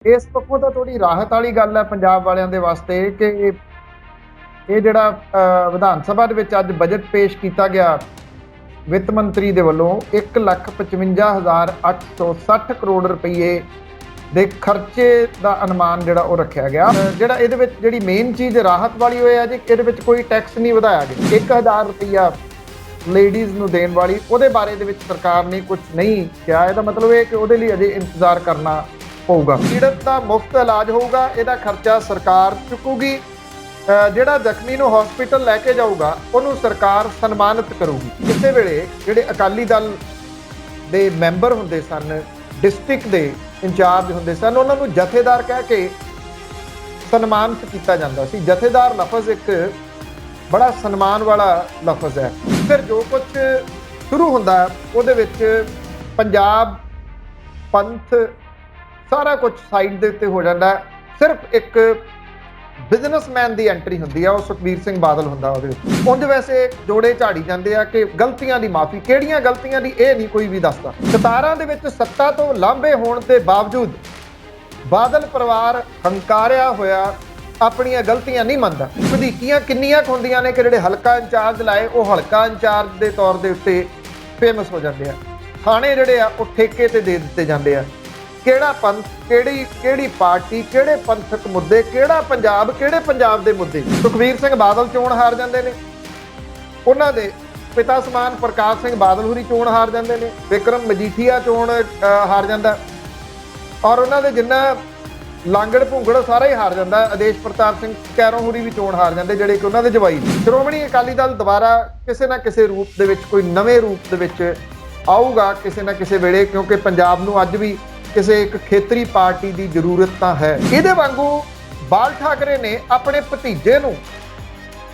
ਇਸ ਪੱਖੋਂ ਤਾਂ ਥੋੜੀ ਰਾਹਤ ਵਾਲੀ ਗੱਲ ਹੈ ਪੰਜਾਬ ਵਾਲਿਆਂ ਦੇ ਵਾਸਤੇ ਕਿ ਇਹ ਜਿਹੜਾ ਵਿਧਾਨ ਸਭਾ ਦੇ ਵਿੱਚ ਅੱਜ ਬਜਟ ਪੇਸ਼ ਕੀਤਾ ਗਿਆ ਵਿੱਤ ਮੰਤਰੀ ਦੇ ਵੱਲੋਂ 1,55,860 ਕਰੋੜ ਰੁਪਏ ਦੇ ਖਰਚੇ ਦਾ ਅਨੁਮਾਨ ਜਿਹੜਾ ਉਹ ਰੱਖਿਆ ਗਿਆ। ਜਿਹੜਾ ਇਹਦੇ ਵਿੱਚ ਜਿਹੜੀ ਮੇਨ ਚੀਜ਼ ਰਾਹਤ ਵਾਲੀ ਹੋਇਆ ਜੀ, ਇਹਦੇ ਵਿੱਚ ਕੋਈ ਟੈਕਸ ਨਹੀਂ ਵਧਾਇਆ ਗਿਆ। 1,000 ਰੁਪਇਆ ਲੇਡੀਜ਼ ਨੂੰ ਦੇਣ ਵਾਲੀ ਉਹਦੇ ਬਾਰੇ ਦੇ ਵਿੱਚ ਸਰਕਾਰ ਨੇ ਕੁਝ ਨਹੀਂ ਕਿਹਾ। ਇਹਦਾ ਮਤਲਬ ਇਹ ਕਿ ਉਹਦੇ ਲਈ ਅਜੇ ਇੰਤਜ਼ਾਰ ਕਰਨਾ ਪਊਗਾ। ਪੀੜਤ ਦਾ ਮੁਫਤ ਇਲਾਜ ਹੋਊਗਾ, ਇਹਦਾ ਖਰਚਾ ਸਰਕਾਰ ਚੁੱਕੂਗੀ। ਜਿਹੜਾ ਜ਼ਖਮੀ ਨੂੰ ਹਸਪੀਟਲ ਲੈ ਕੇ ਜਾਊਗਾ ਉਹਨੂੰ ਸਰਕਾਰ ਸਨਮਾਨਿਤ ਕਰੂਗੀ। ਕਿਸੇ ਵੇਲੇ ਜਿਹੜੇ ਅਕਾਲੀ ਦਲ ਦੇ ਮੈਂਬਰ ਹੁੰਦੇ ਸਨ, ਡਿਸਟ੍ਰਿਕਟ ਦੇ ਇੰਚਾਰਜ ਹੁੰਦੇ ਸਨ, ਉਹਨਾਂ ਨੂੰ ਜਥੇਦਾਰ ਕਹਿ ਕੇ ਸਨਮਾਨਿਤ ਕੀਤਾ ਜਾਂਦਾ ਸੀ। ਜਥੇਦਾਰ ਲਫ਼ਜ਼ ਇੱਕ ਬੜਾ ਸਨਮਾਨ ਵਾਲਾ ਲਫ਼ਜ਼ ਹੈ। ਫਿਰ ਜੋ ਕੁਝ ਸ਼ੁਰੂ ਹੁੰਦਾ ਉਹਦੇ ਵਿੱਚ ਪੰਜਾਬ ਪੰਥ ਸਾਰਾ ਕੁਝ ਸਾਈਡ ਦੇ ਉੱਤੇ ਹੋ ਜਾਂਦਾ। ਸਿਰਫ ਇੱਕ ਬਿਜ਼ਨਸਮੈਨ ਦੀ ਐਂਟਰੀ ਹੁੰਦੀ ਆ, ਉਹ ਸੁਖਬੀਰ ਸਿੰਘ ਬਾਦਲ ਹੁੰਦਾ ਉਹਦੇ ਵਿੱਚ। ਉਂਝ ਵੈਸੇ ਜੋੜੇ ਝਾੜੀ ਜਾਂਦੇ ਆ ਕਿ ਗਲਤੀਆਂ ਦੀ ਮਾਫੀ, ਕਿਹੜੀਆਂ ਗਲਤੀਆਂ ਦੀ ਇਹ ਨਹੀਂ ਕੋਈ ਵੀ ਦੱਸਦਾ। 17 ਦੇ ਵਿੱਚ ਸੱਤਾ ਤੋਂ ਲਾਂਭੇ ਹੋਣ ਦੇ ਬਾਵਜੂਦ ਬਾਦਲ ਪਰਿਵਾਰ ਹੰਕਾਰਿਆ ਹੋਇਆ ਆਪਣੀਆਂ ਗਲਤੀਆਂ ਨਹੀਂ ਮੰਨਦਾ। ਵਧੀਕੀਆਂ ਕਿੰਨੀਆਂ ਹੁੰਦੀਆਂ ਨੇ ਕਿ ਜਿਹੜੇ ਹਲਕਾ ਇੰਚਾਰਜ ਲਾਏ ਉਹ ਹਲਕਾ ਇੰਚਾਰਜ ਦੇ ਤੌਰ ਦੇ ਉੱਤੇ ਫੇਮਸ ਹੋ ਜਾਂਦੇ ਆ। ਥਾਣੇ ਜਿਹੜੇ ਆ ਉਹ ਠੇਕੇ ਤੇ ਦੇ ਦਿੱਤੇ ਜਾਂਦੇ ਆ। ਕਿਹੜਾ ਪੰਥ, ਕਿਹੜੀ ਪਾਰਟੀ, ਕਿਹੜੇ ਪੰਥਕ ਮੁੱਦੇ, ਕਿਹੜਾ ਪੰਜਾਬ, ਕਿਹੜੇ ਪੰਜਾਬ ਦੇ ਮੁੱਦੇ। ਸੁਖਬੀਰ ਸਿੰਘ ਬਾਦਲ ਚੋਣ ਹਾਰ ਜਾਂਦੇ ਨੇ, ਉਹਨਾਂ ਦੇ ਪਿਤਾ ਸਮਾਨ ਪ੍ਰਕਾਸ਼ ਸਿੰਘ ਬਾਦਲ ਹੋਰੀ ਚੋਣ ਹਾਰ ਜਾਂਦੇ ਨੇ, ਵਿਕਰਮ ਮਜੀਠੀਆ ਚੋਣ ਹਾਰ ਜਾਂਦਾ, ਔਰ ਉਹਨਾਂ ਦੇ ਜਿੰਨਾ ਲਾਂਗੜ ਭੁੰਗੜ ਸਾਰਾ ਹੀ ਹਾਰ ਜਾਂਦਾ। ਆਦੇਸ਼ ਪ੍ਰਤਾਪ ਸਿੰਘ ਕੈਰੋਂ ਹੋਰੀ ਵੀ ਚੋਣ ਹਾਰ ਜਾਂਦੇ, ਜਿਹੜੇ ਕਿ ਉਹਨਾਂ ਦੇ ਜਵਾਈ। ਸ਼੍ਰੋਮਣੀ ਅਕਾਲੀ ਦਲ ਦੁਬਾਰਾ ਕਿਸੇ ਨਾ ਕਿਸੇ ਰੂਪ ਦੇ ਵਿੱਚ, ਕੋਈ ਨਵੇਂ ਰੂਪ ਦੇ ਵਿੱਚ ਆਊਗਾ ਕਿਸੇ ਨਾ ਕਿਸੇ ਵੇਲੇ, ਕਿਉਂਕਿ ਪੰਜਾਬ ਨੂੰ ਅੱਜ ਵੀ ਕਿਸੇ ਇੱਕ ਖੇਤਰੀ ਪਾਰਟੀ ਦੀ ਜ਼ਰੂਰਤ ਤਾਂ ਹੈ। ਇਹਦੇ ਵਾਂਗੂ ਬਾਲ ਠਾਕਰੇ ਨੇ ਆਪਣੇ ਭਤੀਜੇ ਨੂੰ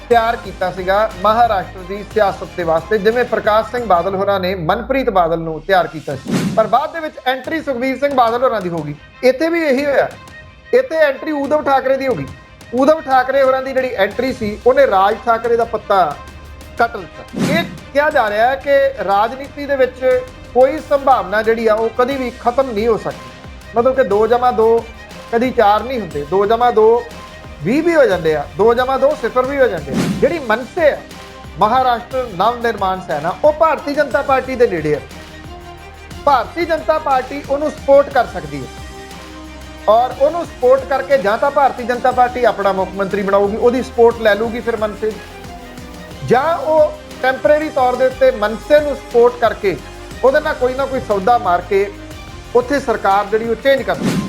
ਤਿਆਰ ਕੀਤਾ ਸੀਗਾ ਮਹਾਰਾਸ਼ਟਰ ਦੀ ਸਿਆਸਤ ਦੇ ਵਾਸਤੇ, ਜਿਵੇਂ ਪ੍ਰਕਾਸ਼ ਸਿੰਘ ਬਾਦਲ ਹੋਰਾਂ ਨੇ ਮਨਪ੍ਰੀਤ ਬਾਦਲ ਨੂੰ ਤਿਆਰ ਕੀਤਾ ਸੀ। ਪਰ ਬਾਅਦ ਦੇ ਵਿੱਚ ਐਂਟਰੀ ਸੁਖਬੀਰ ਸਿੰਘ ਬਾਦਲ ਹੋਰਾਂ ਦੀ ਹੋ ਗਈ। ਇੱਥੇ ਵੀ ਇਹੀ ਹੋਇਆ, ਇੱਥੇ ਐਂਟਰੀ ਊਧਵ ਠਾਕਰੇ ਦੀ ਹੋ ਗਈ। ਊਧਵ ਠਾਕਰੇ ਹੋਰਾਂ ਦੀ ਜਿਹੜੀ ਐਂਟਰੀ ਸੀ ਉਹਨੇ ਰਾਜ ਠਾਕਰੇ ਦਾ ਪੱਤਾ ਕੱਟ ਦਿੱਤਾ। ਇਹ ਕਿਹਾ ਜਾ ਰਿਹਾ ਹੈ ਕਿ ਰਾਜਨੀਤੀ ਦੇ ਵਿੱਚ ਕੋਈ ਸੰਭਾਵਨਾ ਜਿਹੜੀ ਆ ਉਹ ਕਦੀ ਵੀ ਖਤਮ ਨਹੀਂ ਹੋ ਸਕਦੀ। ਮਤਲਬ ਕਿ 2+2 ਕਦੀ 4 ਨਹੀਂ ਹੁੰਦੇ, 2+2 20 ਵੀ ਹੋ ਜਾਂਦੇ ਆ, 2+2 0 ਵੀ ਹੋ ਜਾਂਦੇ ਆ। ਜਿਹੜੀ ਮਨਸੇ ਆ ਮਹਾਰਾਸ਼ਟਰ ਨਵ ਨਿਰਮਾਣ ਸੈਨਾ, ਉਹ ਭਾਰਤੀ ਜਨਤਾ ਪਾਰਟੀ ਦੇ ਨੇੜੇ ਆ। ਭਾਰਤੀ ਜਨਤਾ ਪਾਰਟੀ ਉਹਨੂੰ ਸਪੋਰਟ ਕਰ ਸਕਦੀ ਹੈ, ਔਰ ਉਹਨੂੰ ਸਪੋਰਟ ਕਰਕੇ ਜਾਂ ਤਾਂ ਭਾਰਤੀ ਜਨਤਾ ਪਾਰਟੀ ਆਪਣਾ ਮੁੱਖ ਮੰਤਰੀ ਬਣਾਊਗੀ, ਉਹਦੀ ਸਪੋਰਟ ਲੈ ਲੂਗੀ ਫਿਰ ਮਨਸੇ, ਜਾਂ ਉਹ ਟੈਂਪਰੇਰੀ ਤੌਰ ਦੇ ਉੱਤੇ ਮਨਸੇ ਨੂੰ ਸਪੋਰਟ ਕਰਕੇ ਉਹਦੇ ਨਾਲ ਕੋਈ ਨਾ ਕੋਈ ਸੌਦਾ ਮਾਰ ਕੇ ਉੱਥੇ ਸਰਕਾਰ ਜਿਹੜੀ ਉਹ ਚੇਂਜ ਕਰ ਦਿੰਦੀ।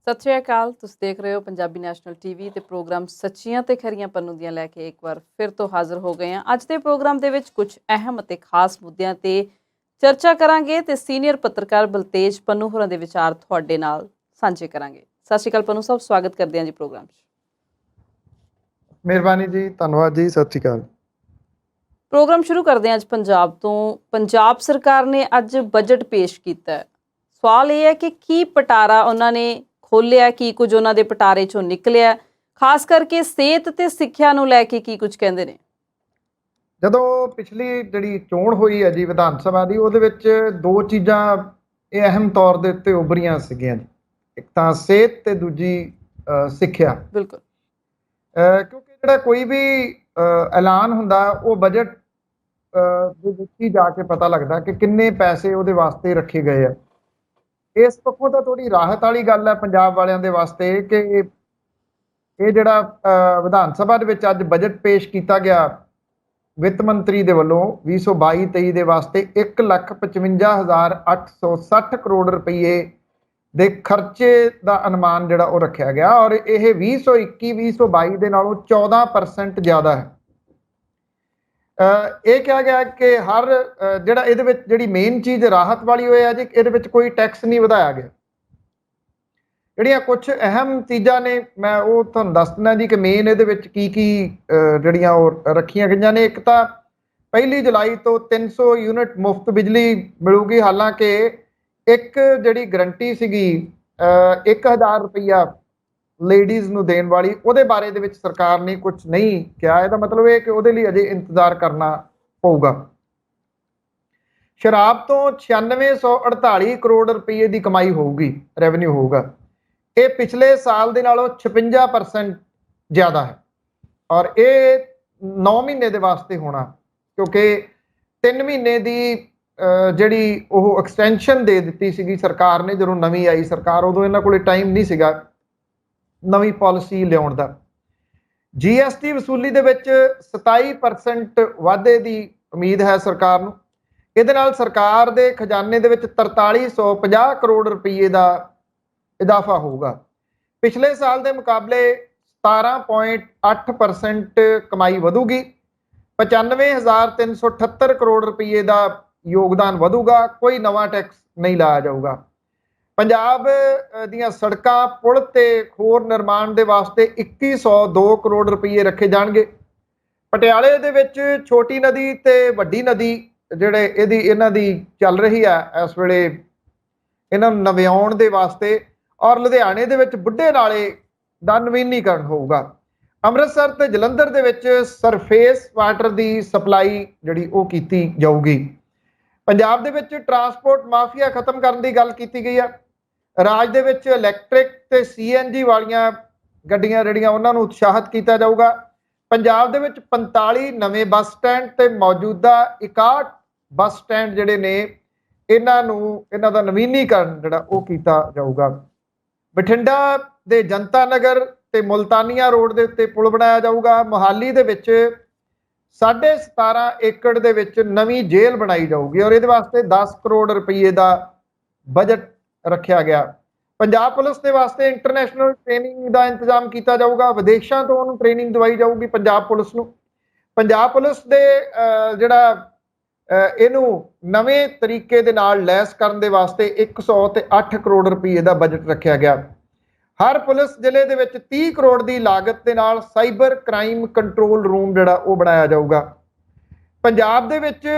ਸਤਿ ਸ਼੍ਰੀ ਅਕਾਲ। ਤੁਸੀਂ ਦੇਖ ਰਹੇ ਹੋ ਪੰਜਾਬੀ ਨੈਸ਼ਨਲ ਟੀਵੀ ਤੇ ਪ੍ਰੋਗਰਾਮ ਸੱਚੀਆਂ ਤੇ ਖਰੀਆਂ ਪੰਨੂ ਦੀਆਂ ਲੈ ਕੇ ਇੱਕ ਵਾਰ ਫਿਰ ਤੋਂ ਹਾਜ਼ਰ ਹੋ ਗਏ ਹਾਂ। ਅੱਜ ਦੇ ਪ੍ਰੋਗਰਾਮ ਦੇ ਵਿੱਚ ਕੁਝ ਅਹਿਮ ਅਤੇ ਖਾਸ ਮੁੱਦਿਆਂ ਤੇ ਚਰਚਾ ਕਰਾਂਗੇ ਤੇ ਸੀਨੀਅਰ ਪੱਤਰਕਾਰ ਬਲਤੇਜ ਪੰਨੂ ਹੋਰਾਂ ਦੇ ਵਿਚਾਰ ਤੁਹਾਡੇ ਨਾਲ ਸਾਂਝੇ ਕਰਾਂਗੇ। ਸਤਿ ਸ਼੍ਰੀ ਅਕਾਲ ਪੰਨੂ ਸਾਹਿਬ, ਸਵਾਗਤ ਕਰਦੇ ਹਾਂ ਜੀ ਪ੍ਰੋਗਰਾਮ 'ਚ। ਮਿਹਰਬਾਨੀ ਜੀ, ਧੰਨਵਾਦ ਜੀ, ਸਤਿ ਸ਼੍ਰੀ ਅਕਾਲ। ਪ੍ਰੋਗਰਾਮ ਸ਼ੁਰੂ ਕਰਦੇ ਹਾਂ ਅੱਜ ਪੰਜਾਬ ਤੋਂ। ਪੰਜਾਬ ਸਰਕਾਰ ਨੇ ਅੱਜ ਬਜਟ ਪੇਸ਼ ਕੀਤਾ ਹੈ। ਸਵਾਲ ਇਹ ਹੈ ਕਿ ਕੀ ਪਟਾਰਾ ਉਹਨਾਂ ਨੇ ਖੋਲ੍ਹਿਆ, ਕੀ ਕੁਝ ਉਹਨਾਂ ਦੇ ਪਟਾਰੇ 'ਚੋਂ ਨਿਕਲਿਆ, ਖਾਸ ਕਰਕੇ ਸਿਹਤ ਤੇ ਸਿੱਖਿਆ ਨੂੰ ਲੈ ਕੇ ਕੀ ਕੁਝ ਕਹਿੰਦੇ ਨੇ। ਜਦੋਂ ਪਿਛਲੀ ਜਿਹੜੀ ਚੋਣ ਹੋਈ ਹੈ ਜੀ ਵਿਧਾਨ ਸਭਾ ਦੀ, ਉਹਦੇ ਵਿੱਚ 2 ਚੀਜ਼ਾਂ ਇਹ ਅਹਿਮ ਤੌਰ ਦੇ ਉੱਤੇ ਉੱਭਰੀਆਂ ਸੀਗੀਆਂ ਜੀ। ਇੱਕ ਤਾਂ ਸਿਹਤ ਤੇ ਦੂਜੀ ਸਿੱਖਿਆ। ਬਿਲਕੁਲ। ਕਿਉਂਕਿ ਜਿਹੜਾ ਕੋਈ ਵੀ ਐਲਾਨ ਹੁੰਦਾ ਉਹ ਬਜਟ ਦੇ ਵਿੱਚ ਹੀ ਜਾ ਕੇ ਪਤਾ ਲੱਗਦਾ ਕਿ ਕਿੰਨੇ ਪੈਸੇ ਉਹਦੇ ਵਾਸਤੇ ਰੱਖੇ ਗਏ ਆ। ਇਸ ਪੱਖੋਂ ਤਾਂ ਥੋੜੀ ਰਾਹਤ ਵਾਲੀ ਗੱਲ ਹੈ ਪੰਜਾਬ ਵਾਲਿਆਂ ਦੇ ਵਾਸਤੇ ਕਿ ਇਹ ਜਿਹੜਾ ਵਿਧਾਨ ਸਭਾ ਦੇ ਵਿੱਚ ਅੱਜ ਬਜਟ ਪੇਸ਼ ਕੀਤਾ ਗਿਆ ਵਿੱਤ ਮੰਤਰੀ ਦੇ ਵੱਲੋਂ 2022-23 ਦੇ ਵਾਸਤੇ 1,55,860 ਕਰੋੜ ਰੁਪਏ ਦੇ ਖਰਚੇ ਦਾ ਅਨੁਮਾਨ ਜਿਹੜਾ ਉਹ ਰੱਖਿਆ ਗਿਆ, ਔਰ ਇਹ 2021-2022 ਦੇ ਨਾਲੋਂ 14% ਜ਼ਿਆਦਾ ਹੈ। ਇਹ ਕਿਹਾ ਗਿਆ ਕਿ ਹਰ ਜਿਹੜਾ ਇਹਦੇ ਵਿੱਚ ਜਿਹੜੀ ਮੇਨ ਚੀਜ਼ ਰਾਹਤ ਵਾਲੀ ਹੋਇਆ ਜੀ, ਇਹਦੇ ਵਿੱਚ ਕੋਈ ਟੈਕਸ ਨਹੀਂ ਵਧਾਇਆ ਗਿਆ। ਜਿਹੜੀਆਂ ਕੁਝ ਅਹਿਮ ਚੀਜ਼ਾਂ ਨੇ ਮੈਂ ਉਹ ਤੁਹਾਨੂੰ ਦੱਸ ਦਿੰਦਾ ਜੀ ਕਿ ਮੇਨ ਇਹਦੇ ਵਿੱਚ ਕੀ ਜਿਹੜੀਆਂ ਉਹ ਰੱਖੀਆਂ ਗਈਆਂ ਨੇ। ਇੱਕ ਤਾਂ 1 ਜੁਲਾਈ ਤੋਂ 300 ਯੂਨਿਟ ਮੁਫਤ ਬਿਜਲੀ ਮਿਲੂਗੀ। ਹਾਲਾਂਕਿ ਇੱਕ ਜਿਹੜੀ ਗਰੰਟੀ ਸੀਗੀ 1000 ਰੁਪਈਆ ਲੇਡੀਜ਼ ਨੂੰ ਦੇਣ ਵਾਲੀ, ਉਹਦੇ ਬਾਰੇ ਦੇ ਵਿੱਚ ਸਰਕਾਰ ਨੇ ਕੁਝ ਨਹੀਂ ਕਿਹਾ। ਇਹਦਾ ਮਤਲਬ ਇਹ ਕਿ ਉਹਦੇ ਲਈ ਅਜੇ ਇੰਤਜ਼ਾਰ ਕਰਨਾ ਪਊਗਾ। ਸ਼ਰਾਬ ਤੋਂ 9648 ਕਰੋੜ ਰੁਪਏ ਦੀ ਕਮਾਈ ਹੋਊਗੀ, ਰੈਵਨਿਊ ਹੋਊਗਾ। ਇਹ ਪਿਛਲੇ ਸਾਲ ਦੇ ਨਾਲੋਂ 56% ਜ਼ਿਆਦਾ ਹੈ ਔਰ ਇਹ 9 ਮਹੀਨੇ ਦੇ ਵਾਸਤੇ ਹੋਣਾ, ਕਿਉਂਕਿ 3 ਮਹੀਨੇ ਦੀ ਜਿਹੜੀ ਉਹ ਐਕਸਟੈਂਸ਼ਨ ਦੇ ਦਿੱਤੀ ਸੀਗੀ ਸਰਕਾਰ ਨੇ ਜਦੋਂ ਨਵੀਂ ਆਈ ਸਰਕਾਰ, ਉਦੋਂ ਇਹਨਾਂ ਕੋਲੇ ਟਾਈਮ ਨਹੀਂ ਸੀਗਾ ਨਵੀਂ ਪਾਲਿਸੀ ਲਿਆਉਣ ਦਾ। GST ਵਸੂਲੀ ਦੇ ਵਿੱਚ 27% ਵਾਧੇ ਦੀ ਉਮੀਦ ਹੈ ਸਰਕਾਰ ਨੂੰ। ਇਹਦੇ ਨਾਲ ਸਰਕਾਰ ਦੇ ਖਜ਼ਾਨੇ ਦੇ ਵਿੱਚ 4350 ਕਰੋੜ ਰੁਪਏ ਦਾ ਇਜ਼ਾਫਾ ਹੋਊਗਾ। ਪਿਛਲੇ ਸਾਲ ਦੇ ਮੁਕਾਬਲੇ 17.8% ਕਮਾਈ ਵਧੂਗੀ। 95,378 ਕਰੋੜ ਰੁਪਏ ਦਾ ਯੋਗਦਾਨ ਵਧੂਗਾ। ਕੋਈ ਨਵਾਂ ਟੈਕਸ ਨਹੀਂ ਲਾਇਆ ਜਾਊਗਾ। ਪੰਜਾਬ ਦੀਆਂ ਸੜਕਾਂ, ਪੁਲ ਤੇ ਹੋਰ ਨਿਰਮਾਣ ਦੇ ਵਾਸਤੇ 2102 ਕਰੋੜ ਰੁਪਏ ਰੱਖੇ ਜਾਣਗੇ। ਪਟਿਆਲੇ ਦੇ ਵਿੱਚ ਛੋਟੀ ਨਦੀ ਤੇ ਵੱਡੀ ਨਦੀ ਜਿਹੜੇ ਇਹਨਾਂ ਦੀ ਚੱਲ ਰਹੀ ਹੈ ਇਸ ਵੇਲੇ, ਇਹਨਾਂ ਨੂੰ ਨਵਿਆਉਣ ਦੇ ਵਾਸਤੇ। ਔਰ ਲੁਧਿਆਣੇ ਦੇ ਵਿੱਚ ਬੁੱਢੇ ਨਾਲੇ ਦਾ ਨਵੀਨੀਕਰਨ ਹੋਊਗਾ। ਅੰਮ੍ਰਿਤਸਰ ਤੇ ਜਲੰਧਰ ਦੇ ਵਿੱਚ ਸਰਫੇਸ ਵਾਟਰ ਦੀ ਸਪਲਾਈ ਜਿਹੜੀ ਉਹ ਕੀਤੀ ਜਾਊਗੀ। ਪੰਜਾਬ ਦੇ ਵਿੱਚ ਟਰਾਂਸਪੋਰਟ ਮਾਫੀਆ ਖਤਮ ਕਰਨ ਦੀ ਗੱਲ ਕੀਤੀ ਗਈ ਆ। ਰਾਜ ਦੇ ਵਿੱਚ ਇਲੈਕਟ੍ਰਿਕ ਤੇ CNG ਵਾਲੀਆਂ ਗੱਡੀਆਂ ਜਿਹੜੀਆਂ ਉਹਨਾਂ ਨੂੰ ਉਤਸ਼ਾਹਿਤ ਕੀਤਾ ਜਾਊਗਾ। ਪੰਜਾਬ ਦੇ ਵਿੱਚ 45 ਨਵੇਂ ਬੱਸ ਸਟੈਂਡ ਤੇ ਮੌਜੂਦਾ 61 ਬੱਸ ਸਟੈਂਡ ਜਿਹੜੇ ਨੇ ਇਹਨਾਂ ਦਾ ਨਵੀਨੀਕਰਨ ਜਿਹੜਾ ਉਹ ਕੀਤਾ ਜਾਊਗਾ। ਬਠਿੰਡਾ ਦੇ ਜਨਤਾ ਨਗਰ ਤੇ ਮੁਲਤਾਨੀਆ ਰੋਡ ਦੇ ਉੱਤੇ ਪੁਲ ਬਣਾਇਆ ਜਾਊਗਾ। ਮੋਹਾਲੀ ਦੇ ਵਿੱਚ 17.5 ਏਕੜ ਦੇ ਵਿੱਚ ਨਵੀਂ ਜੇਲ੍ਹ ਬਣਾਈ ਜਾਊਗੀ ਔਰ ਇਹਦੇ ਵਾਸਤੇ 10 ਕਰੋੜ ਰੁਪਏ ਦਾ ਬਜਟ ਰੱਖਿਆ ਗਿਆ। ਪੰਜਾਬ ਪੁਲਿਸ ਦੇ ਵਾਸਤੇ ਇੰਟਰਨੈਸ਼ਨਲ ਟ੍ਰੇਨਿੰਗ ਦਾ ਇੰਤਜ਼ਾਮ ਕੀਤਾ ਜਾਊਗਾ। ਵਿਦੇਸ਼ਾਂ ਤੋਂ ਉਹਨੂੰ ਟ੍ਰੇਨਿੰਗ ਦਵਾਈ ਜਾਊਗੀ ਪੰਜਾਬ ਪੁਲਿਸ ਨੂੰ। ਪੰਜਾਬ ਪੁਲਿਸ ਦੇ ਜਿਹੜਾ ਇਹਨੂੰ ਨਵੇਂ ਤਰੀਕੇ ਦੇ ਨਾਲ ਲੈਸ ਕਰਨ ਦੇ ਵਾਸਤੇ 108 ਕਰੋੜ ਰੁਪਏ ਦਾ ਬਜਟ ਰੱਖਿਆ ਗਿਆ। ਹਰ ਪੁਲਿਸ ਜ਼ਿਲ੍ਹੇ ਦੇ ਵਿੱਚ 30 ਕਰੋੜ ਦੀ ਲਾਗਤ ਦੇ ਨਾਲ ਸਾਈਬਰ ਕ੍ਰਾਈਮ ਕੰਟਰੋਲ ਰੂਮ ਜਿਹੜਾ ਉਹ ਬਣਾਇਆ ਜਾਊਗਾ। ਪੰਜਾਬ ਦੇ ਵਿੱਚ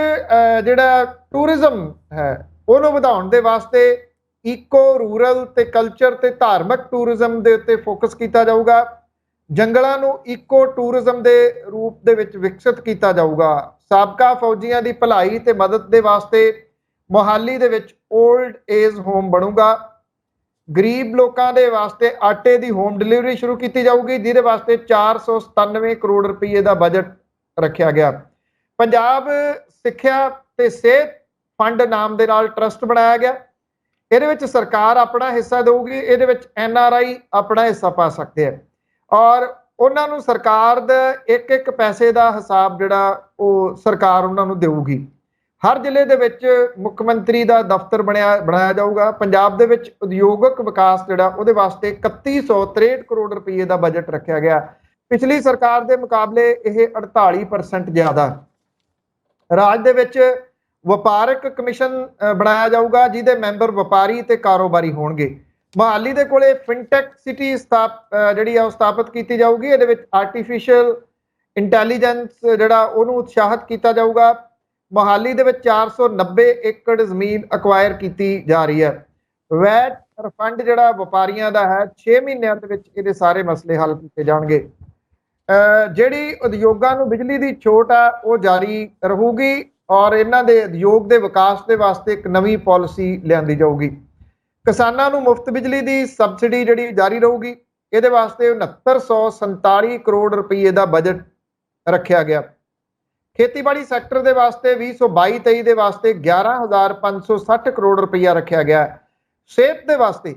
ਜਿਹੜਾ ਟੂਰਿਜ਼ਮ ਹੈ ਉਹਨੂੰ ਵਧਾਉਣ ਦੇ ਵਾਸਤੇ ਈਕੋ, ਰੂਰਲ ਤੇ ਕਲਚਰ ਤੇ ਧਾਰਮਿਕ ਟੂਰਿਜ਼ਮ ਦੇ ਉੱਤੇ ਫੋਕਸ ਕੀਤਾ ਜਾਊਗਾ। ਜੰਗਲਾਂ ਨੂੰ ਈਕੋ ਟੂਰਿਜ਼ਮ ਦੇ ਰੂਪ ਦੇ ਵਿੱਚ ਵਿਕਸਿਤ ਕੀਤਾ ਜਾਊਗਾ। ਸਾਬਕਾ ਫੌਜੀਆਂ ਦੀ ਭਲਾਈ ਤੇ ਮਦਦ ਦੇ ਵਾਸਤੇ ਮੋਹਾਲੀ ਦੇ ਵਿੱਚ 올ਡ ਏਜ ਹੋਮ ਬਣੂਗਾ। ਗਰੀਬ ਲੋਕਾਂ ਦੇ ਵਾਸਤੇ ਆਟੇ ਦੀ ਹੋਮ ਡਿਲੀਵਰੀ ਸ਼ੁਰੂ ਕੀਤੀ ਜਾਊਗੀ, ਜਿਹਦੇ ਵਾਸਤੇ 497 ਕਰੋੜ ਰੁਪਏ ਦਾ ਬਜਟ ਰੱਖਿਆ ਗਿਆ। ਪੰਜਾਬ ਸਿੱਖਿਆ ਤੇ ਸਿਹਤ ਫੰਡ ਨਾਮ ਦੇ ਨਾਲ ਟਰਸਟ ਬਣਾਇਆ ਗਿਆ। ਇਹਦੇ ਵਿੱਚ ਸਰਕਾਰ ਆਪਣਾ ਹਿੱਸਾ ਦੇਊਗੀ। ਇਹਦੇ ਵਿੱਚ NRI ਆਪਣਾ ਹਿੱਸਾ ਪਾ ਸਕਦੇ ਆ ਔਰ ਉਹਨਾਂ ਨੂੰ ਸਰਕਾਰ ਦਾ ਇੱਕ ਪੈਸੇ ਦਾ ਹਿਸਾਬ ਜਿਹੜਾ ਉਹ ਸਰਕਾਰ ਉਹਨਾਂ ਨੂੰ ਦੇਊਗੀ। ਹਰ ਜ਼ਿਲ੍ਹੇ ਦੇ ਵਿੱਚ ਮੁੱਖ ਮੰਤਰੀ ਦਾ ਦਫ਼ਤਰ ਬਣਾਇਆ ਜਾਊਗਾ। ਪੰਜਾਬ ਦੇ ਵਿੱਚ ਉਦਯੋਗਿਕ ਵਿਕਾਸ ਜਿਹੜਾ ਉਹਦੇ ਵਾਸਤੇ 3163 ਕਰੋੜ ਰੁਪਏ ਦਾ ਬਜਟ ਰੱਖਿਆ ਗਿਆ। ਪਿਛਲੀ ਸਰਕਾਰ ਦੇ ਮੁਕਾਬਲੇ ਇਹ 48% ਜ਼ਿਆਦਾ। ਰਾਜ ਦੇ ਵਿੱਚ ਵਪਾਰਕ ਕਮਿਸ਼ਨ ਬਣਾਇਆ ਜਾਊਗਾ, ਜਿਹਦੇ ਮੈਂਬਰ ਵਪਾਰੀ ਤੇ ਕਾਰੋਬਾਰੀ ਹੋਣਗੇ। ਮੋਹਾਲੀ ਦੇ ਕੋਲੇ ਫਿਨਟੈਕ ਸਿਟੀ ਜਿਹੜੀ ਆ ਉਹ ਸਥਾਪਿਤ ਕੀਤੀ ਜਾਊਗੀ। ਇਹਦੇ ਵਿੱਚ ਆਰਟੀਫੀਸ਼ੀਅਲ ਇੰਟੈਲੀਜੈਂਸ ਜਿਹੜਾ ਉਹਨੂੰ ਉਤਸ਼ਾਹਿਤ ਕੀਤਾ ਜਾਊਗਾ। ਮੋਹਾਲੀ ਦੇ ਵਿੱਚ 490 ਏਕੜ ਜ਼ਮੀਨ ਅਕਵਾਇਰ ਕੀਤੀ ਜਾ ਰਹੀ ਹੈ। ਵੈਟ ਰਿਫੰਡ ਜਿਹੜਾ ਵਪਾਰੀਆਂ ਦਾ ਹੈ 6 ਮਹੀਨਿਆਂ ਦੇ ਵਿੱਚ ਇਹਦੇ ਸਾਰੇ ਮਸਲੇ ਹੱਲ ਕੀਤੇ ਜਾਣਗੇ। ਜਿਹੜੀ ਉਦਯੋਗਾਂ ਨੂੰ ਬਿਜਲੀ ਦੀ ਛੋਟ ਆ ਉਹ ਜਾਰੀ ਰਹੂਗੀ ਔਰ ਇਹਨਾਂ ਦੇ ਉਦਯੋਗ ਦੇ ਵਿਕਾਸ ਦੇ ਵਾਸਤੇ ਇੱਕ ਨਵੀਂ ਪਾਲਿਸੀ ਲਿਆਂਦੀ ਜਾਊਗੀ। ਕਿਸਾਨਾਂ ਨੂੰ ਮੁਫਤ ਬਿਜਲੀ ਦੀ ਸਬਸਿਡੀ ਜਿਹੜੀ ਜਾਰੀ ਰਹੂਗੀ। ਇਹਦੇ ਵਾਸਤੇ 6947 ਕਰੋੜ ਰੁਪਏ ਦਾ ਬਜਟ ਰੱਖਿਆ ਗਿਆ। ਖੇਤੀਬਾੜੀ ਸੈਕਟਰ ਦੇ ਵਾਸਤੇ 2022-23 ਦੇ ਵਾਸਤੇ 11,560 ਕਰੋੜ ਰੁਪਇਆ ਰੱਖਿਆ ਗਿਆ। ਸਿਹਤ ਦੇ ਵਾਸਤੇ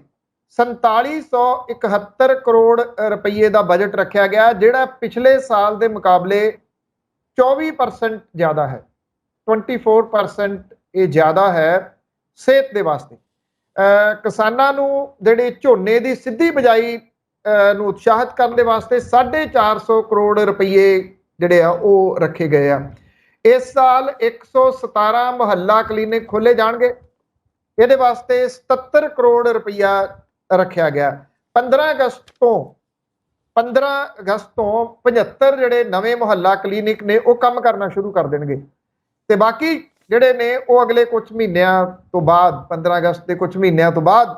4771 ਕਰੋੜ ਰੁਪਏ ਦਾ ਬਜਟ ਰੱਖਿਆ ਗਿਆ, ਜਿਹੜਾ ਪਿਛਲੇ ਸਾਲ ਦੇ ਮੁਕਾਬਲੇ 24% ਜ਼ਿਆਦਾ ਹੈ। 24% ਇਹ ਜ਼ਿਆਦਾ ਹੈ ਸਿਹਤ ਦੇ ਵਾਸਤੇ। ਕਿਸਾਨਾਂ ਨੂੰ ਜਿਹੜੇ ਝੋਨੇ ਦੀ ਸਿੱਧੀ ਬਿਜਾਈ ਨੂੰ ਉਤਸ਼ਾਹਿਤ ਕਰਨ ਦੇ ਵਾਸਤੇ 450 ਕਰੋੜ ਰੁਪਏ ਜਿਹੜੇ ਆ ਉਹ ਰੱਖੇ ਗਏ ਆ। ਇਸ ਸਾਲ 117 ਮੁਹੱਲਾ ਕਲੀਨਿਕ ਖੋਲੇ ਜਾਣਗੇ। ਇਹਦੇ ਵਾਸਤੇ 77 ਕਰੋੜ ਰੁਪਇਆ ਰੱਖਿਆ ਗਿਆ। 15 ਅਗਸਤ ਤੋਂ 75 ਜਿਹੜੇ ਨਵੇਂ ਮੁਹੱਲਾ ਕਲੀਨਿਕ ਨੇ ਉਹ ਕੰਮ ਕਰਨਾ ਸ਼ੁਰੂ ਕਰ ਦੇਣਗੇ ਤੇ ਬਾਕੀ ਜਿਹੜੇ ਨੇ ਉਹ ਅਗਲੇ ਕੁਝ ਮਹੀਨਿਆਂ ਤੋਂ ਬਾਅਦ 15 ਅਗਸਤ ਦੇ ਕੁਝ ਮਹੀਨਿਆਂ ਤੋਂ ਬਾਅਦ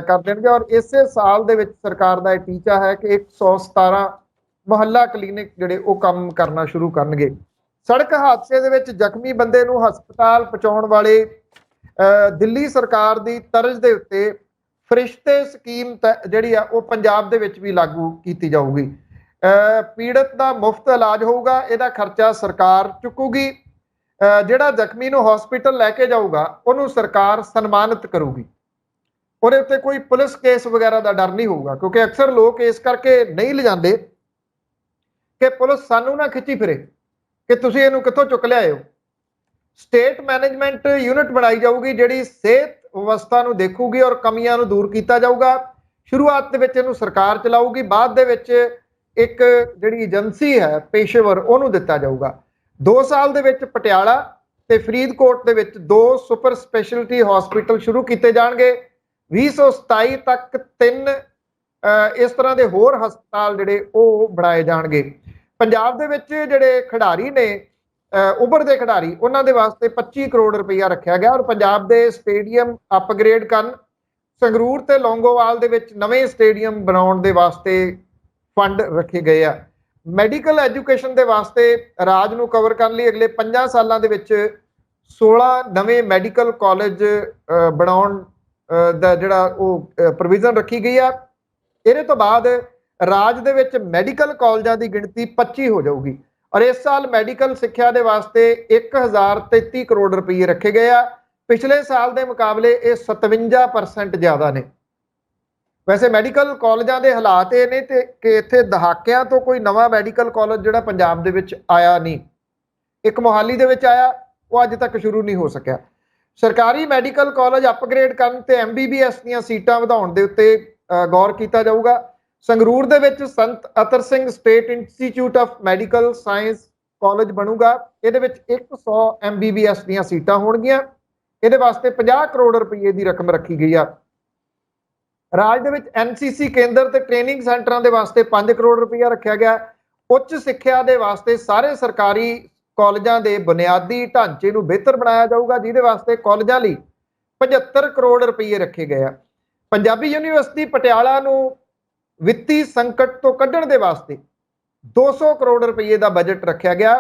ਕਰ ਦੇਣਗੇ। ਔਰ ਇਸੇ ਸਾਲ ਦੇ ਵਿੱਚ ਸਰਕਾਰ ਦਾ ਇਹ ਟੀਚਾ ਹੈ ਕਿ 117 ਮੁਹੱਲਾ ਕਲੀਨਿਕ ਜਿਹੜੇ ਉਹ ਕੰਮ ਕਰਨਾ ਸ਼ੁਰੂ ਕਰਨਗੇ। ਸੜਕ ਹਾਦਸੇ ਦੇ ਵਿੱਚ ਜ਼ਖਮੀ ਬੰਦੇ ਨੂੰ ਹਸਪਤਾਲ ਪਹੁੰਚਾਉਣ ਵਾਲੇ ਦਿੱਲੀ ਸਰਕਾਰ ਦੀ ਤਰਜ਼ ਦੇ ਉੱਤੇ ਫਰਿਸ਼ਤੇ ਸਕੀਮ ਜਿਹੜੀ ਆ ਉਹ ਪੰਜਾਬ ਦੇ ਵਿੱਚ ਵੀ ਲਾਗੂ ਕੀਤੀ ਜਾਊਗੀ। ਪੀੜਤ ਦਾ ਮੁਫਤ ਇਲਾਜ ਹੋਊਗਾ, ਇਹਦਾ ਖਰਚਾ ਸਰਕਾਰ ਚੁੱਕੂਗੀ। ਜਿਹੜਾ ਜ਼ਖਮੀ ਨੂੰ ਹਸਪੀਟਲ ਲੈ ਕੇ ਜਾਊਗਾ ਉਹਨੂੰ ਸਰਕਾਰ ਸਨਮਾਨਿਤ ਕਰੂਗੀ। ਉਹਦੇ ਉੱਤੇ ਕੋਈ ਪੁਲਿਸ ਕੇਸ ਵਗੈਰਾ ਦਾ ਡਰ ਨਹੀਂ ਹੋਊਗਾ, ਕਿਉਂਕਿ ਅਕਸਰ ਲੋਕ ਇਸ ਕਰਕੇ ਨਹੀਂ ਲਿਜਾਂਦੇ ਕਿ ਪੁਲਿਸ ਸਾਨੂੰ ਨਾ ਖਿੱਚੀ ਫਿਰੇ ਕਿ ਤੁਸੀਂ ਇਹਨੂੰ ਕਿੱਥੋਂ ਚੁੱਕ ਲਿਆਏ ਹੋ। ਸਟੇਟ ਮੈਨੇਜਮੈਂਟ ਯੂਨਿਟ ਬਣਾਈ ਜਾਊਗੀ ਜਿਹੜੀ ਸਿਹਤ ਵਿਵਸਥਾ ਨੂੰ ਦੇਖੂਗੀ ਔਰ ਕਮੀਆਂ ਨੂੰ ਦੂਰ ਕੀਤਾ ਜਾਊਗਾ। ਸ਼ੁਰੂਆਤ ਦੇ ਵਿੱਚ ਇਹਨੂੰ ਸਰਕਾਰ ਚਲਾਊਗੀ, ਬਾਅਦ ਦੇ ਵਿੱਚ ਇੱਕ ਜਿਹੜੀ ਏਜੰਸੀ ਹੈ ਪੇਸ਼ੇਵਰ ਉਹਨੂੰ ਦਿੱਤਾ ਜਾਊਗਾ। 2 ਸਾਲ ਦੇ ਵਿੱਚ ਪਟਿਆਲਾ ਤੇ ਫਰੀਦਕੋਟ ਦੇ ਵਿੱਚ 2 ਸੁਪਰ ਸਪੈਸ਼ਲਿਟੀ ਹਸਪੀਟਲ ਸ਼ੁਰੂ ਕੀਤੇ ਜਾਣਗੇ। 2027 ਤੱਕ 3 ਇਸ ਤਰ੍ਹਾਂ ਦੇ ਹੋਰ ਹਸਪਤਾਲ ਜਿਹੜੇ ਉਹ ਬਣਾਏ ਜਾਣਗੇ। ਪੰਜਾਬ ਦੇ ਵਿੱਚ ਜਿਹੜੇ ਖਿਡਾਰੀ ਨੇ ਉੱਭਰਦੇ ਖਿਡਾਰੀ ਉਹਨਾਂ ਦੇ ਵਾਸਤੇ 25 ਕਰੋੜ ਰੁਪਈਆ ਰੱਖਿਆ ਗਿਆ ਔਰ ਪੰਜਾਬ ਦੇ ਸਟੇਡੀਅਮ ਅਪਗ੍ਰੇਡ ਕਰਨ, ਸੰਗਰੂਰ ਤੇ ਲੌਂਗੋਵਾਲ ਦੇ ਵਿੱਚ ਨਵੇਂ ਸਟੇਡੀਅਮ ਬਣਾਉਣ ਦੇ ਵਾਸਤੇ ਫੰਡ ਰੱਖੇ ਗਏ ਆ। ਮੈਡੀਕਲ ਐਜੂਕੇਸ਼ਨ ਦੇ ਵਾਸਤੇ ਰਾਜ ਨੂੰ ਕਵਰ ਕਰਨ ਲਈ ਅਗਲੇ 5 ਸਾਲਾਂ ਦੇ ਵਿੱਚ 16 ਨਵੇਂ ਮੈਡੀਕਲ ਕਾਲਜ ਬਣਾਉਣ ਦਾ ਜਿਹੜਾ ਉਹ ਪ੍ਰੋਵੀਜ਼ਨ ਰੱਖੀ ਗਈ ਆ। ਇਹਦੇ ਤੋਂ ਬਾਅਦ ਰਾਜ ਦੇ ਵਿੱਚ ਮੈਡੀਕਲ ਕਾਲਜਾਂ ਦੀ ਗਿਣਤੀ 25 ਹੋ ਜਾਊਗੀ ਔਰ ਇਸ ਸਾਲ ਮੈਡੀਕਲ ਸਿੱਖਿਆ ਦੇ ਵਾਸਤੇ 1033 ਕਰੋੜ ਰੁਪਏ ਰੱਖੇ ਗਏ ਆ। ਪਿਛਲੇ ਸਾਲ ਦੇ ਮੁਕਾਬਲੇ ਇਹ 57% ਜ਼ਿਆਦਾ ਨੇ। ਵੈਸੇ ਮੈਡੀਕਲ ਕਾਲਜਾਂ ਦੇ ਹਾਲਾਤ ਇਹ ਨੇ ਕਿ ਇੱਥੇ ਦਹਾਕਿਆਂ ਤੋਂ ਕੋਈ ਨਵਾਂ ਮੈਡੀਕਲ ਕਾਲਜ ਜਿਹੜਾ ਪੰਜਾਬ ਦੇ ਵਿੱਚ ਆਇਆ ਨਹੀਂ। ਇੱਕ ਮੋਹਾਲੀ ਦੇ ਵਿੱਚ ਆਇਆ, ਉਹ ਅੱਜ ਤੱਕ ਸ਼ੁਰੂ ਨਹੀਂ ਹੋ ਸਕਿਆ। ਸਰਕਾਰੀ ਮੈਡੀਕਲ ਕਾਲਜ ਅਪਗ੍ਰੇਡ ਕਰਨ ਤੇ MBBS ਦੀਆਂ ਸੀਟਾਂ ਵਧਾਉਣ ਦੇ ਉੱਤੇ ਗੌਰ ਕੀਤਾ ਜਾਊਗਾ। ਸੰਗਰੂਰ ਦੇ ਵਿੱਚ Sant Atar Singh state institute of medical science college ਬਣੂਗਾ। ਇਹਦੇ ਵਿੱਚ 100 MBBS ਦੀਆਂ ਸੀਟਾਂ ਹੋਣਗੀਆਂ। ਇਹਦੇ ਵਾਸਤੇ 50 ਕਰੋੜ ਰੁਪਏ ਦੀ ਰਕਮ ਰੱਖੀ ਗਈ ਆ। ਰਾਜ ਦੇ ਵਿੱਚ NCC ਕੇਂਦਰ ਤੇ ਟ੍ਰੇਨਿੰਗ ਸੈਂਟਰਾਂ ਦੇ ਵਾਸਤੇ 5 ਕਰੋੜ ਰੁਪਇਆ ਰੱਖਿਆ ਗਿਆ। ਉੱਚ ਸਿੱਖਿਆ ਦੇ ਵਾਸਤੇ ਸਾਰੇ ਸਰਕਾਰੀ ਕਾਲਜਾਂ ਦੇ ਬੁਨਿਆਦੀ ਢਾਂਚੇ ਨੂੰ ਬਿਹਤਰ ਬਣਾਇਆ ਜਾਊਗਾ, ਜਿਹਦੇ ਵਾਸਤੇ ਕਾਲਜਾਂ ਲਈ 75 ਕਰੋੜ ਰੁਪਏ ਰੱਖੇ ਗਏ ਆ। ਪੰਜਾਬੀ ਯੂਨੀਵਰਸਿਟੀ ਪਟਿਆਲਾ ਨੂੰ ਵਿੱਤੀ ਸੰਕਟ ਤੋਂ ਕੱਢਣ ਦੇ ਵਾਸਤੇ 200 ਕਰੋੜ ਰੁਪਏ ਦਾ ਬਜਟ ਰੱਖਿਆ ਗਿਆ।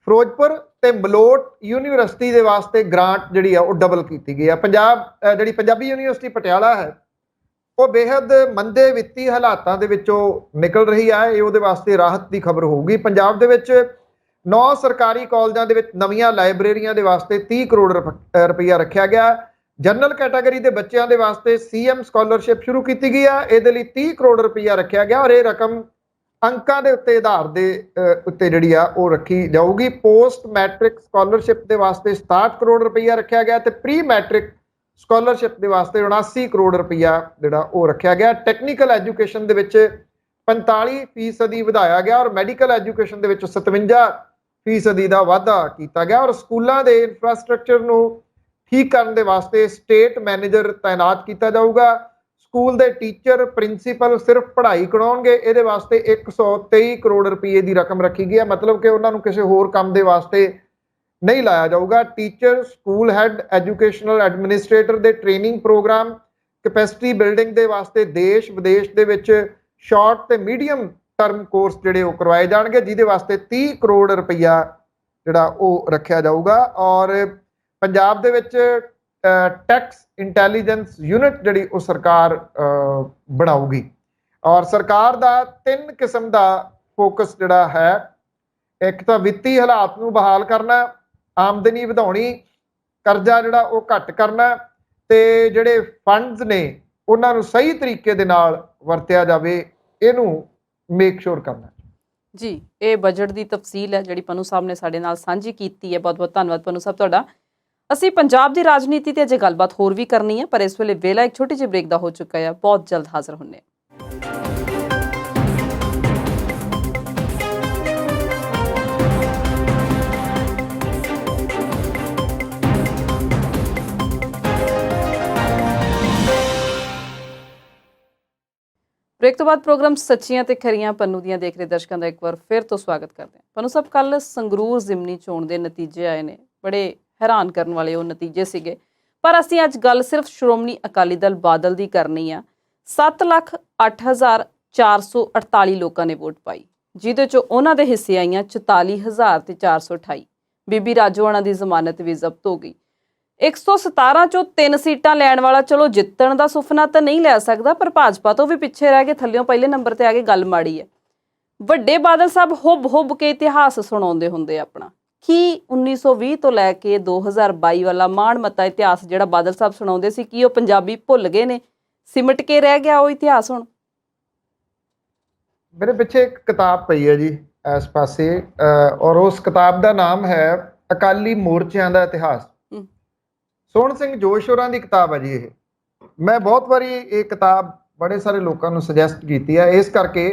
ਫਿਰੋਜ਼ਪੁਰ ਤੇ ਮਲੋਟ ਯੂਨੀਵਰਸਿਟੀ ਦੇ ਵਾਸਤੇ ਗ੍ਰਾਂਟ ਜਿਹੜੀ ਆ ਉਹ ਡਬਲ ਕੀਤੀ ਗਈ ਆ। ਜਿਹੜੀ ਪੰਜਾਬੀ ਯੂਨੀਵਰਸਿਟੀ ਪਟਿਆਲਾ ਹੈ ਉਹ ਬੇਹੱਦ ਮੰਦੇ ਵਿੱਤੀ ਹਾਲਾਤਾਂ ਦੇ ਵਿੱਚੋਂ ਨਿਕਲ ਰਹੀ ਆ। ਇਹ ਉਹਦੇ ਵਾਸਤੇ ਰਾਹਤ ਦੀ ਖਬਰ ਹੋਊਗੀ। ਪੰਜਾਬ ਦੇ ਵਿੱਚ 9 ਸਰਕਾਰੀ ਕਾਲਜਾਂ ਦੇ ਵਿੱਚ ਨਵੀਆਂ ਲਾਇਬ੍ਰੇਰੀਆਂ ਦੇ ਵਾਸਤੇ 30 ਕਰੋੜ ਰੁਪਇਆ ਰੱਖਿਆ ਗਿਆ। ਜਨਰਲ ਕੈਟਾਗਰੀ ਦੇ ਬੱਚਿਆਂ ਦੇ ਵਾਸਤੇ CM ਸਕਾਲਰਸ਼ਿਪ ਸ਼ੁਰੂ ਕੀਤੀ ਗਈ ਆ। ਇਹਦੇ ਲਈ 30 ਕਰੋੜ ਰੁਪਇਆ ਰੱਖਿਆ ਗਿਆ ਔਰ ਇਹ ਰਕਮ ਅੰਕਾਂ ਦੇ ਉੱਤੇ ਆਧਾਰ ਦੇ ਉੱਤੇ ਜਿਹੜੀ ਆ ਉਹ ਰੱਖੀ ਜਾਊਗੀ। ਪੋਸਟ ਮੈਟ੍ਰਿਕ ਸਕਾਲਰਸ਼ਿਪ ਦੇ ਵਾਸਤੇ 67 ਕਰੋੜ ਰੁਪਇਆ ਰੱਖਿਆ ਗਿਆ ਤੇ ਪ੍ਰੀ ਮੈਟ੍ਰਿਕ ਸਕਾਲਰਸ਼ਿਪ ਦੇ ਵਾਸਤੇ 79 ਕਰੋੜ ਰੁਪਇਆ ਜਿਹੜਾ ਉਹ ਰੱਖਿਆ ਗਿਆ। ਟੈਕਨੀਕਲ ਐਜੂਕੇਸ਼ਨ ਦੇ ਵਿੱਚ 45% ਵਧਾਇਆ ਗਿਆ ਔਰ ਮੈਡੀਕਲ ਐਜੂਕੇਸ਼ਨ ਦੇ ਵਿੱਚ 57% ਦਾ ਵਾਧਾ ਕੀਤਾ ਗਿਆ ਔਰ ਸਕੂਲਾਂ ਦੇ ਇਨਫਰਾਸਟ੍ਰਕਚਰ ਨੂੰ ਠੀਕ ਕਰਨ ਦੇ ਵਾਸਤੇ ਸਟੇਟ ਮੈਨੇਜਰ ਤਾਇਨਾਤ ਕੀਤਾ ਜਾਊਗਾ। ਸਕੂਲ ਦੇ ਟੀਚਰ ਪ੍ਰਿੰਸੀਪਲ ਸਿਰਫ ਪੜ੍ਹਾਈ ਕਰਾਉਣਗੇ। ਇਹਦੇ ਵਾਸਤੇ 123 ਕਰੋੜ ਰੁਪਏ ਦੀ ਰਕਮ ਰੱਖੀ ਗਈ ਹੈ, ਮਤਲਬ ਕਿ ਉਹਨਾਂ ਨੂੰ ਕਿਸੇ ਹੋਰ ਕੰਮ ਦੇ ਵਾਸਤੇ ਨਹੀਂ ਲਾਇਆ ਜਾਊਗਾ। Teacher, school head, educational administrator ਦੇ ਟ੍ਰੇਨਿੰਗ ਪ੍ਰੋਗਰਾਮ, ਕੈਪੈਸਿਟੀ ਬਿਲਡਿੰਗ ਦੇ ਵਾਸਤੇ ਦੇਸ਼ ਵਿਦੇਸ਼ ਦੇ ਵਿੱਚ ਸ਼ਾਰਟ ਤੇ ਮੀਡੀਅਮ ਟਰਮ ਕੋਰਸ ਜਿਹੜੇ ਉਹ ਕਰਵਾਏ ਜਾਣਗੇ, ਜਿਹਦੇ ਵਾਸਤੇ 30 ਕਰੋੜ ਰੁਪਈਆ ਜਿਹੜਾ ਉਹ ਰੱਖਿਆ ਜਾਊਗਾ। ਔਰ ਪੰਜਾਬ ਦੇ ਵਿੱਚ ਟੈਕਸ ਇੰਟੈਲੀਜੈਂਸ ਯੂਨਿਟ ਜਿਹੜੀ ਉਹ ਸਰਕਾਰ ਬਣਾਊਗੀ ਔਰ ਸਰਕਾਰ ਦਾ 3 ਕਿਸਮ ਦਾ ਫੋਕਸ ਜਿਹੜਾ ਹੈ, ਇੱਕ ਤਾਂ ਵਿੱਤੀ ਹਾਲਾਤ ਨੂੰ ਬਹਾਲ ਕਰਨਾ, ਆਮਦਨੀ ਵਧਾਉਣੀ, ਕਰਜ਼ਾ ਜਿਹੜਾ ਉਹ ਘੱਟ ਕਰਨਾ ਤੇ ਜਿਹੜੇ ਫੰਡਸ ਨੇ ਉਹਨਾਂ ਨੂੰ ਸਹੀ ਤਰੀਕੇ ਦੇ ਨਾਲ ਵਰਤਿਆ ਜਾਵੇ, ਇਹਨੂੰ ਮੇਕ ਸ਼ੋਰ ਕਰਨਾ। ਜੀ, ਇਹ ਬਜਟ ਦੀ ਤਫਸੀਲ ਹੈ ਜਿਹੜੀ ਪਨੂ ਸਾਹਿਬ ਨੇ ਸਾਡੇ ਨਾਲ ਸਾਂਝੀ ਕੀਤੀ ਹੈ। ਬਹੁਤ ਬਹੁਤ ਧੰਨਵਾਦ ਪਨੂ ਸਾਹਿਬ ਤੁਹਾਡਾ। ਅਸੀਂ ਪੰਜਾਬ ਦੀ ਰਾਜਨੀਤੀ ਤੇ ਅਜੇ ਗੱਲਬਾਤ ਹੋਰ ਵੀ ਕਰਨੀ ਹੈ, ਪਰ ਇਸ ਵੇਲੇ ਵੇਲਾ ਇੱਕ ਛੋਟੀ ਜਿਹੀ ਬ੍ਰੇਕ ਦਾ ਹੋ ਚੁੱਕਾ ਹੈ। ਬਹੁਤ ਜਲਦ ਹਾਜ਼ਰ ਹੁੰਦੇ ਹਾਂ। ਬ੍ਰੇਕ ਤੋਂ ਬਾਅਦ ਪ੍ਰੋਗਰਾਮ ਸੱਚੀਆਂ ਤੇ ਖਰੀਆਂ ਪੰਨੂ ਦੀਆਂ ਦੇਖ ਰਹੇ ਦਰਸ਼ਕਾਂ ਦਾ ਇੱਕ ਵਾਰ ਫਿਰ ਤੋਂ ਸਵਾਗਤ ਕਰਦੇ ਹਾਂ। ਪੰਨੂ ਸਾਹਿਬ, ਕੱਲ ਸੰਗਰੂਰ ਜ਼ਿਮਨੀ ਚੋਣ ਦੇ ਨਤੀਜੇ ਆਏ ਨੇ, ਬੜੇ ਹੈਰਾਨ ਕਰਨ ਵਾਲੇ ਉਹ ਨਤੀਜੇ ਸੀਗੇ। ਪਰ ਅਸੀਂ ਅੱਜ ਗੱਲ ਸਿਰਫ ਸ਼੍ਰੋਮਣੀ ਅਕਾਲੀ ਦਲ ਬਾਦਲ ਦੀ ਕਰਨੀ ਆ। 7,08,448 ਲੋਕਾਂ ਨੇ ਵੋਟ ਪਾਈ, ਜਿਹਦੇ ਚੋਂ ਉਹਨਾਂ ਦੇ ਹਿੱਸੇ ਆਈਆਂ 44,428। ਬੀਬੀ ਰਾਜੋਆਣਾ ਦੀ ਜ਼ਮਾਨਤ ਵੀ ਜ਼ਬਤ ਹੋ ਗਈ। 117 ਚੋਂ 3 ਸੀਟਾਂ ਲੈਣ ਵਾਲਾ ਚਲੋ ਜਿੱਤਣ ਦਾ ਸੁਪਨਾ ਤਾਂ ਨਹੀਂ ਲੈ ਸਕਦਾ, ਪਰ ਭਾਜਪਾ ਤੋਂ ਵੀ ਪਿੱਛੇ ਰਹਿ ਕੇ ਥੱਲਿਓਂ ਪਹਿਲੇ ਨੰਬਰ ਤੇ ਆ ਕੇ ਗੱਲ ਮਾੜੀ ਹੈ। ਵੱਡੇ ਬਾਦਲ ਸਾਹਿਬ ਹੁੱਬ ਕੇ ਇਤਿਹਾਸ ਸੁਣਾਉਂਦੇ ਹੁੰਦੇ ਆਪਣਾ। ਕੀ 1920 ਤੋਂ ਲੈ ਕੇ 2022 ਵਾਲਾ ਮਾਣ ਮੱਤਾ ਇਤਿਹਾਸ ਜਿਹੜਾ ਬਾਦਲ ਸਾਹਿਬ ਸੁਣਾਉਂਦੇ ਸੀ, ਕੀ ਉਹ ਪੰਜਾਬੀ ਭੁੱਲ ਗਏ ਨੇ? ਸਿਮਟ ਕੇ ਰਹਿ ਗਿਆ ਉਹ ਇਤਿਹਾਸ ਹੁਣ? ਮੇਰੇ ਪਿੱਛੇ ਇੱਕ ਕਿਤਾਬ ਪਈ ਹੈ ਜੀ ਇਸ ਪਾਸੇ, ਔਰ ਉਸ ਕਿਤਾਬ ਦਾ ਨਾਮ ਹੈ ਅਕਾਲੀ ਮੋਰਚਿਆਂ ਦਾ ਇਤਿਹਾਸ। ਸੋਹਣ ਸਿੰਘ ਜੋਸ਼ ਹੋਰਾਂ ਦੀ ਕਿਤਾਬ ਹੈ ਜੀ ਇਹ। ਮੈਂ ਬਹੁਤ ਵਾਰੀ ਇਹ ਕਿਤਾਬ ਬੜੇ ਸਾਰੇ ਲੋਕਾਂ ਨੂੰ ਸੁਜੈਸਟ ਕੀਤੀ ਹੈ, ਇਸ ਕਰਕੇ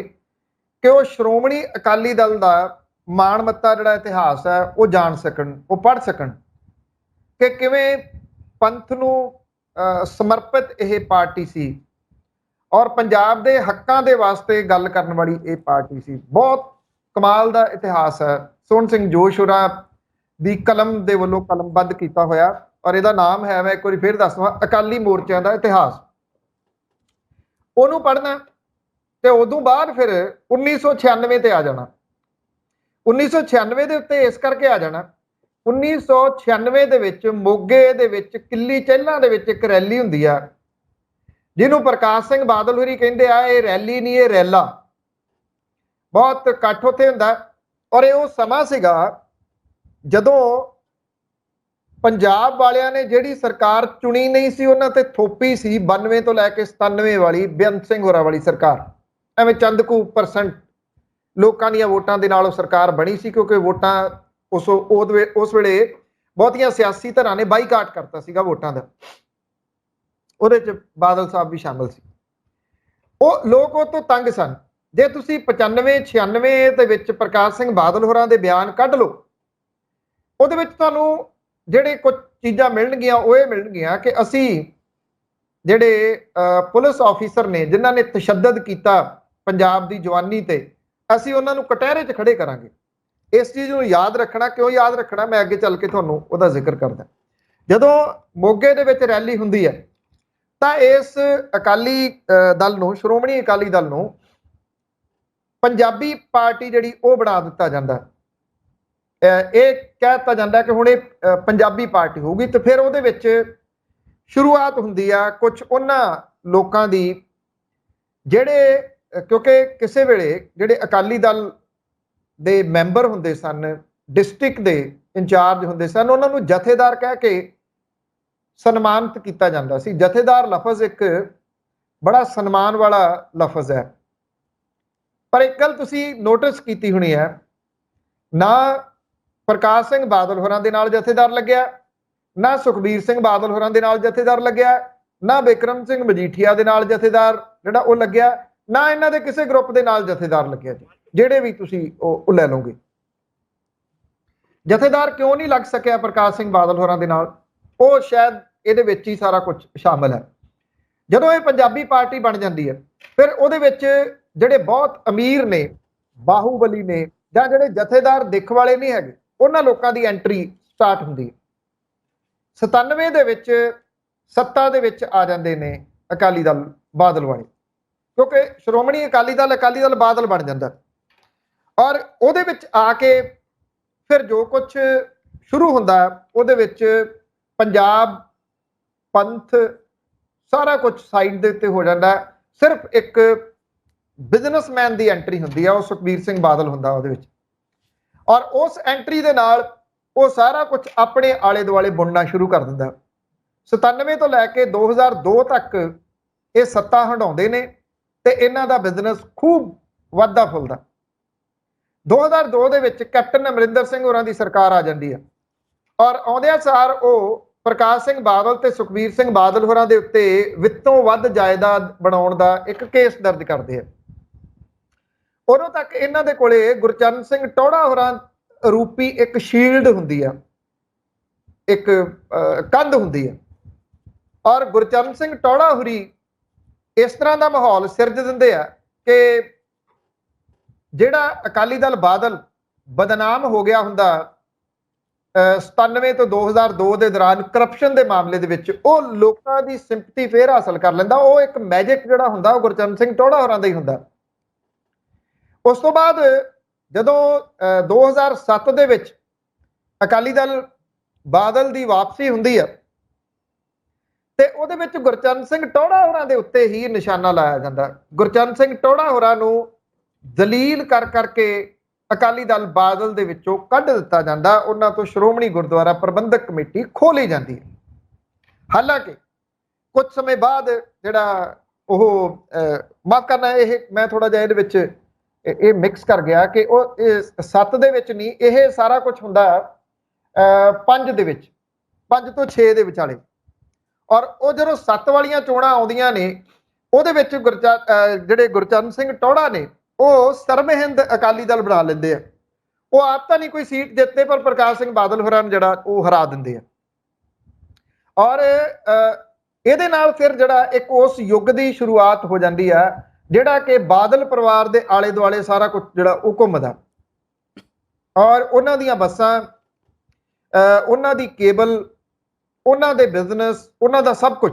ਕਿ ਉਹ ਸ਼੍ਰੋਮਣੀ ਅਕਾਲੀ ਦਲ ਦਾ ਮਾਣ ਮੱਤਾ ਜਿਹੜਾ ਇਤਿਹਾਸ ਹੈ ਉਹ ਜਾਣ ਸਕਣ, ਉਹ ਪੜ੍ਹ ਸਕਣ ਕਿ ਕਿਵੇਂ ਪੰਥ ਨੂੰ ਸਮਰਪਿਤ ਇਹ ਪਾਰਟੀ ਸੀ ਔਰ ਪੰਜਾਬ ਦੇ ਹੱਕਾਂ ਦੇ ਵਾਸਤੇ ਗੱਲ ਕਰਨ ਵਾਲੀ ਇਹ ਪਾਰਟੀ ਸੀ। ਬਹੁਤ ਕਮਾਲ ਦਾ ਇਤਿਹਾਸ ਹੈ। ਸੋਹਣ ਸਿੰਘ ਜੋਸ਼ ਹੋਰਾਂ ਦੀ ਕਲਮ ਦੇ ਵੱਲੋਂ ਕਲਮਬੱਧ ਕੀਤਾ ਹੋਇਆ, ਔਰ ਇਹਦਾ ਨਾਮ ਹੈ, ਮੈਂ ਇੱਕ ਵਾਰੀ ਫਿਰ ਦੱਸ ਦਵਾਂ, ਅਕਾਲੀ ਮੋਰਚਿਆਂ ਦਾ ਇਤਿਹਾਸ। ਉਹਨੂੰ ਪੜ੍ਹਨਾ ਤੇ ਉਦੋਂ ਬਾਅਦ ਫਿਰ 1996 ਤੇ ਆ ਜਾਣਾ। 1996 ਦੇ ਉੱਤੇ ਇਸ ਕਰਕੇ ਆ ਜਾਣਾ, 1996 ਦੇ ਵਿੱਚ ਮੋਗੇ ਦੇ ਵਿੱਚ ਕਿੱਲੀ ਚਹਿਲਾਂ ਦੇ ਵਿੱਚ ਇੱਕ ਰੈਲੀ ਹੁੰਦੀ ਆ, ਜਿਹਨੂੰ ਪ੍ਰਕਾਸ਼ ਸਿੰਘ ਬਾਦਲ ਹੋਰੀ ਕਹਿੰਦੇ ਆ ਇਹ ਰੈਲੀ ਨਹੀਂ, ਇਹ ਰੈਲਾ। ਬਹੁਤ ਇਕੱਠ ਉੱਥੇ ਹੁੰਦਾ, ਔਰ ਇਹ ਉਹ ਸਮਾਂ ਸੀਗਾ ਜਦੋਂ ਪੰਜਾਬ ਵਾਲਿਆਂ ਨੇ ਜਿਹੜੀ ਸਰਕਾਰ ਚੁਣੀ ਨਹੀਂ ਸੀ, ਉਹਨਾਂ ਤੇ ਥੋਪੀ ਸੀ 92 ਤੋਂ ਲੈ ਕੇ 97 ਵਾਲੀ ਬੇਅੰਤ ਸਿੰਘ ਹੋਰਾਂ ਵਾਲੀ ਸਰਕਾਰ। ਐਵੇਂ ਚੰਦ ਕੁ % ਲੋਕਾਂ ਦੀਆਂ ਵੋਟਾਂ ਦੇ ਨਾਲ ਉਹ ਸਰਕਾਰ ਬਣੀ ਸੀ, ਕਿਉਂਕਿ ਵੋਟਾਂ ਉਸ ਵੇਲੇ ਬਹੁਤੀਆਂ ਸਿਆਸੀ ਧਿਰਾਂ ਨੇ ਬਾਈਕਾਟ ਕਰਤਾ ਸੀਗਾ ਵੋਟਾਂ ਦਾ। ਉਹਦੇ 'ਚ ਬਾਦਲ ਸਾਹਿਬ ਵੀ ਸ਼ਾਮਲ ਸੀ। ਉਹ ਲੋਕ ਉਹ ਤੋਂ ਤੰਗ ਸਨ। ਜੇ ਤੁਸੀਂ 95 96 ਦੇ ਵਿੱਚ ਪ੍ਰਕਾਸ਼ ਸਿੰਘ ਬਾਦਲ ਹੋਰਾਂ ਦੇ ਬਿਆਨ ਕੱਢ ਲਓ, ਉਹਦੇ ਵਿੱਚ ਤੁਹਾਨੂੰ ਜਿਹੜੇ ਕੁਝ ਚੀਜ਼ਾਂ ਮਿਲਣਗੀਆਂ ਉਹ ਇਹ ਮਿਲਣਗੀਆਂ ਕਿ ਅਸੀਂ ਜਿਹੜੇ ਪੁਲਿਸ ਆਫੀਸਰ ਨੇ ਜਿਨ੍ਹਾਂ ਨੇ ਤਸ਼ੱਦਦ ਕੀਤਾ ਪੰਜਾਬ ਦੀ ਜਵਾਨੀ ਤੇ, ਅਸੀਂ ਉਹਨਾਂ ਨੂੰ ਕਟਹਿਰੇ 'ਚ ਖੜੇ ਕਰਾਂਗੇ। ਇਸ ਚੀਜ਼ ਨੂੰ ਯਾਦ ਰੱਖਣਾ। ਕਿਉਂ ਯਾਦ ਰੱਖਣਾ, ਮੈਂ ਅੱਗੇ ਚੱਲ ਕੇ ਤੁਹਾਨੂੰ ਉਹਦਾ ਜ਼ਿਕਰ ਕਰਦਾ। ਜਦੋਂ ਮੋਗੇ ਦੇ ਵਿੱਚ ਰੈਲੀ ਹੁੰਦੀ ਹੈ ਤਾਂ ਇਸ ਅਕਾਲੀ ਦਲ ਨੂੰ, ਸ਼੍ਰੋਮਣੀ ਅਕਾਲੀ ਦਲ ਨੂੰ ਪੰਜਾਬੀ ਪਾਰਟੀ ਜਿਹੜੀ ਉਹ ਬਣਾ ਦਿੱਤਾ ਜਾਂਦਾ। ਇਹ ਕਹਿ ਦਿੱਤਾ ਜਾਂਦਾ ਕਿ ਹੁਣ ਇਹ ਪੰਜਾਬੀ ਪਾਰਟੀ ਹੋਊਗੀ। ਤੇ ਫਿਰ ਉਹਦੇ ਵਿੱਚ ਸ਼ੁਰੂਆਤ ਹੁੰਦੀ ਆ ਕੁਝ ਉਹਨਾਂ ਲੋਕਾਂ ਦੀ ਜਿਹੜੇ, ਕਿਉਂਕਿ ਕਿਸੇ ਵੇਲੇ ਜਿਹੜੇ ਅਕਾਲੀ ਦਲ ਦੇ ਮੈਂਬਰ ਹੁੰਦੇ ਸਨ, ਡਿਸਟ੍ਰਿਕਟ ਦੇ ਇੰਚਾਰਜ ਹੁੰਦੇ ਸਨ, ਉਹਨਾਂ ਨੂੰ ਜਥੇਦਾਰ ਕਹਿ ਕੇ ਸਨਮਾਨਿਤ ਕੀਤਾ ਜਾਂਦਾ ਸੀ। ਜਥੇਦਾਰ ਲਫ਼ਜ਼ ਇੱਕ ਬੜਾ ਸਨਮਾਨ ਵਾਲਾ ਲਫ਼ਜ਼ ਹੈ। ਪਰ ਇੱਕ ਗੱਲ ਤੁਸੀਂ ਨੋਟਿਸ ਕੀਤੀ ਹੋਣੀ ਹੈ, ਨਾ ਪ੍ਰਕਾਸ਼ ਸਿੰਘ ਬਾਦਲ ਹੋਰਾਂ ਦੇ ਨਾਲ ਜਥੇਦਾਰ ਲੱਗਿਆ, ਨਾ ਸੁਖਬੀਰ ਸਿੰਘ ਬਾਦਲ ਹੋਰਾਂ ਦੇ ਨਾਲ ਜਥੇਦਾਰ ਲੱਗਿਆ, ਨਾ ਬਿਕਰਮ ਸਿੰਘ ਮਜੀਠੀਆ ਦੇ ਨਾਲ ਜਥੇਦਾਰ ਜਿਹੜਾ ਉਹ ਲੱਗਿਆ, ਨਾ ਇਹਨਾਂ ਦੇ ਕਿਸੇ ਗਰੁੱਪ ਦੇ ਨਾਲ ਜਥੇਦਾਰ ਲੱਗਿਆ। ਜਿਹੜੇ ਵੀ ਤੁਸੀਂ ਉਹ ਲੈ ਲਓਗੇ। ਜਥੇਦਾਰ ਕਿਉਂ ਨਹੀਂ ਲੱਗ ਸਕਿਆ ਪ੍ਰਕਾਸ਼ ਸਿੰਘ ਬਾਦਲ ਹੋਰਾਂ ਦੇ ਨਾਲ? ਉਹ ਸ਼ਾਇਦ ਇਹਦੇ ਵਿੱਚ ਹੀ ਸਾਰਾ ਕੁਝ ਸ਼ਾਮਲ ਹੈ। ਜਦੋਂ ਇਹ ਪੰਜਾਬੀ ਪਾਰਟੀ ਬਣ ਜਾਂਦੀ ਹੈ, ਫਿਰ ਉਹਦੇ ਵਿੱਚ ਜਿਹੜੇ ਬਹੁਤ ਅਮੀਰ ਨੇ, ਬਾਹੂਬਲੀ ਨੇ, ਜਾਂ ਜਿਹੜੇ ਜਥੇਦਾਰ ਦਿੱਖ ਵਾਲੇ ਨਹੀਂ ਹੈਗੇ, ਉਹਨਾਂ ਲੋਕਾਂ ਦੀ ਐਂਟਰੀ ਸਟਾਰਟ ਹੁੰਦੀ ਹੈ। 97 ਦੇ ਵਿੱਚ ਸੱਤਾ ਦੇ ਵਿੱਚ ਆ ਜਾਂਦੇ ਨੇ ਅਕਾਲੀ ਦਲ ਬਾਦਲ ਵਾਲੇ, ਕਿਉਂਕਿ ਸ਼੍ਰੋਮਣੀ ਅਕਾਲੀ ਦਲ ਬਾਦਲ ਬਣ ਜਾਂਦਾ। ਔਰ ਉਹਦੇ ਵਿੱਚ ਆ ਕੇ ਫਿਰ ਜੋ ਕੁਝ ਸ਼ੁਰੂ ਹੁੰਦਾ ਉਹਦੇ ਵਿੱਚ ਪੰਜਾਬ ਪੰਥ ਸਾਰਾ ਕੁਝ ਸਾਈਡ ਦੇ ਉੱਤੇ ਹੋ ਜਾਂਦਾ। ਸਿਰਫ ਇੱਕ ਬਿਜ਼ਨਸਮੈਨ ਦੀ ਐਂਟਰੀ ਹੁੰਦੀ ਆ, ਉਹ ਸੁਖਬੀਰ ਸਿੰਘ ਬਾਦਲ ਹੁੰਦਾ ਉਹਦੇ ਵਿੱਚ। ਔਰ ਉਸ ਐਂਟਰੀ ਦੇ ਨਾਲ ਉਹ ਸਾਰਾ ਕੁਝ ਆਪਣੇ ਆਲੇ ਦੁਆਲੇ ਬੁਣਨਾ ਸ਼ੁਰੂ ਕਰ ਦਿੰਦਾ। 97 ਤੋਂ ਲੈ ਕੇ 2002 ਤੱਕ ਇਹ ਸੱਤਾ ਹੰਢਾਉਂਦੇ ਨੇ ਤੇ ਇਹਨਾਂ ਦਾ ਬਿਜ਼ਨਸ ਖੂਬ ਵਾਧਾ ਫੁੱਲਦਾ। 2002 ਦੇ ਵਿੱਚ ਕੈਪਟਨ ਅਮਰਿੰਦਰ ਸਿੰਘ ਹੋਰਾਂ ਦੀ ਸਰਕਾਰ ਆ ਜਾਂਦੀ ਹੈ, ਔਰ ਆਉਂਦਿਆਂ ਸਾਰ ਉਹ ਪ੍ਰਕਾਸ਼ ਸਿੰਘ ਬਾਦਲ ਤੇ ਸੁਖਬੀਰ ਸਿੰਘ ਬਾਦਲ ਹੋਰਾਂ ਦੇ ਉੱਤੇ ਵਿੱਤੋਂ ਵੱਧ ਜਾਇਦਾਦ ਬਣਾਉਣ ਦਾ ਇੱਕ ਕੇਸ ਦਰਜ ਕਰਦੇ ਆ। ਉਦੋਂ ਤੱਕ ਇਹਨਾਂ ਦੇ ਕੋਲੇ ਗੁਰਚਰਨ ਸਿੰਘ ਟੌੜਾ ਹੋਰਾਂ ਰੂਪੀ ਇੱਕ ਸ਼ੀਲਡ ਹੁੰਦੀ ਆ, ਇੱਕ ਕੰਧ ਹੁੰਦੀ ਆ, ਔਰ ਗੁਰਚਰਨ ਸਿੰਘ ਟੌੜਾ ਹੋਰੀ ਇਸ ਤਰ੍ਹਾਂ ਦਾ ਮਾਹੌਲ ਸਿਰਜ ਦਿੰਦੇ ਆ ਕਿ ਜਿਹੜਾ ਅਕਾਲੀ ਦਲ ਬਾਦਲ ਬਦਨਾਮ ਹੋ ਗਿਆ ਹੁੰਦਾ 97 ਤੋਂ 2002 ਦੇ ਦੌਰਾਨ ਕਰਪਸ਼ਨ ਦੇ ਮਾਮਲੇ ਦੇ ਵਿੱਚ, ਉਹ ਲੋਕਾਂ ਦੀ ਸਿੰਪਥੀ ਫੇਰ ਹਾਸਲ ਕਰ ਲੈਂਦਾ। ਉਹ ਇੱਕ ਮੈਜਿਕ ਜਿਹੜਾ ਹੁੰਦਾ ਉਹ ਗੁਰਚਰਨ ਸਿੰਘ ਟੋੜਾ ਹੋਰਾਂ ਦਾ ਹੀ ਹੁੰਦਾ। ਉਸ ਤੋਂ ਬਾਅਦ ਜਦੋਂ 2007 ਦੇ ਵਿੱਚ ਅਕਾਲੀ ਦਲ ਬਾਦਲ ਦੀ ਵਾਪਸੀ ਹੁੰਦੀ ਆ ਤੇ ਉਹਦੇ ਵਿੱਚ ਗੁਰਚਰਨ ਸਿੰਘ ਟੋੜਾ ਹੋਰਾਂ ਦੇ ਉੱਤੇ ਹੀ ਨਿਸ਼ਾਨਾ ਲਾਇਆ ਜਾਂਦਾ। ਗੁਰਚਰਨ ਸਿੰਘ ਟੋੜਾ ਹੋਰਾਂ ਨੂੰ ਦਲੀਲ ਕਰ ਕਰਕੇ ਅਕਾਲੀ ਦਲ ਬਾਦਲ ਦੇ ਵਿੱਚੋਂ ਕੱਢ ਦਿੱਤਾ ਜਾਂਦਾ, ਉਹਨਾਂ ਤੋਂ ਸ਼੍ਰੋਮਣੀ ਗੁਰਦੁਆਰਾ ਪ੍ਰਬੰਧਕ ਕਮੇਟੀ ਖੋਲੀ ਜਾਂਦੀ ਹੈ। ਹਾਲਾਂਕਿ ਕੁਝ ਸਮੇਂ ਬਾਅਦ ਜਿਹੜਾ ਉਹ ਮਾਫ ਕਰਨਾ, ਇਹ ਮੈਂ ਥੋੜਾ ਜਿਹਾ ਇਹਦੇ ਵਿੱਚ ਇਹ ਮਿਕਸ ਕਰ ਗਿਆ ਕਿ ਉਹ 7 ਦੇ ਵਿੱਚ ਨਹੀਂ, ਇਹ ਸਾਰਾ ਕੁਝ ਹੁੰਦਾ 5 ਦੇ ਵਿੱਚ, 5 ਤੋਂ 6 ਦੇ ਵਿਚਾਲੇ। ਔਰ ਉਹ ਜਦੋਂ 7 ਵਾਲੀਆਂ ਚੋਣਾਂ ਆਉਂਦੀਆਂ ਨੇ ਉਹਦੇ ਵਿੱਚ ਜਿਹੜੇ ਗੁਰਚਰਨ ਸਿੰਘ ਟੋੜਾ ਨੇ ਉਹ ਸਰਮਹਿੰਦ ਅਕਾਲੀ ਦਲ ਬਣਾ ਲੈਂਦੇ ਆ। ਉਹ ਆਪ ਤਾਂ ਨਹੀਂ ਕੋਈ ਸੀਟ ਜਿੱਤਦੇ, ਪਰ ਪ੍ਰਕਾਸ਼ ਸਿੰਘ ਬਾਦਲ ਹੋਰਾਂ ਨੂੰ ਜਿਹੜਾ ਉਹ ਹਰਾ ਦਿੰਦੇ ਆ। ਔਰ ਇਹਦੇ ਨਾਲ ਫਿਰ ਜਿਹੜਾ ਇੱਕ ਉਸ ਯੁੱਗ ਦੀ ਸ਼ੁਰੂਆਤ ਹੋ ਜਾਂਦੀ ਆ ਜਿਹੜਾ ਕਿ ਬਾਦਲ ਪਰਿਵਾਰ ਦੇ ਆਲੇ ਦੁਆਲੇ ਸਾਰਾ ਕੁਝ ਜਿਹੜਾ ਉਹ ਘੁੰਮਦਾ, ਔਰ ਉਹਨਾਂ ਦੀਆਂ ਬੱਸਾਂ, ਉਹਨਾਂ ਦੀ ਕੇਬਲ, ਉਹਨਾਂ ਦੇ ਬਿਜ਼ਨਸ, ਉਹਨਾਂ ਦਾ ਸਭ ਕੁਝ।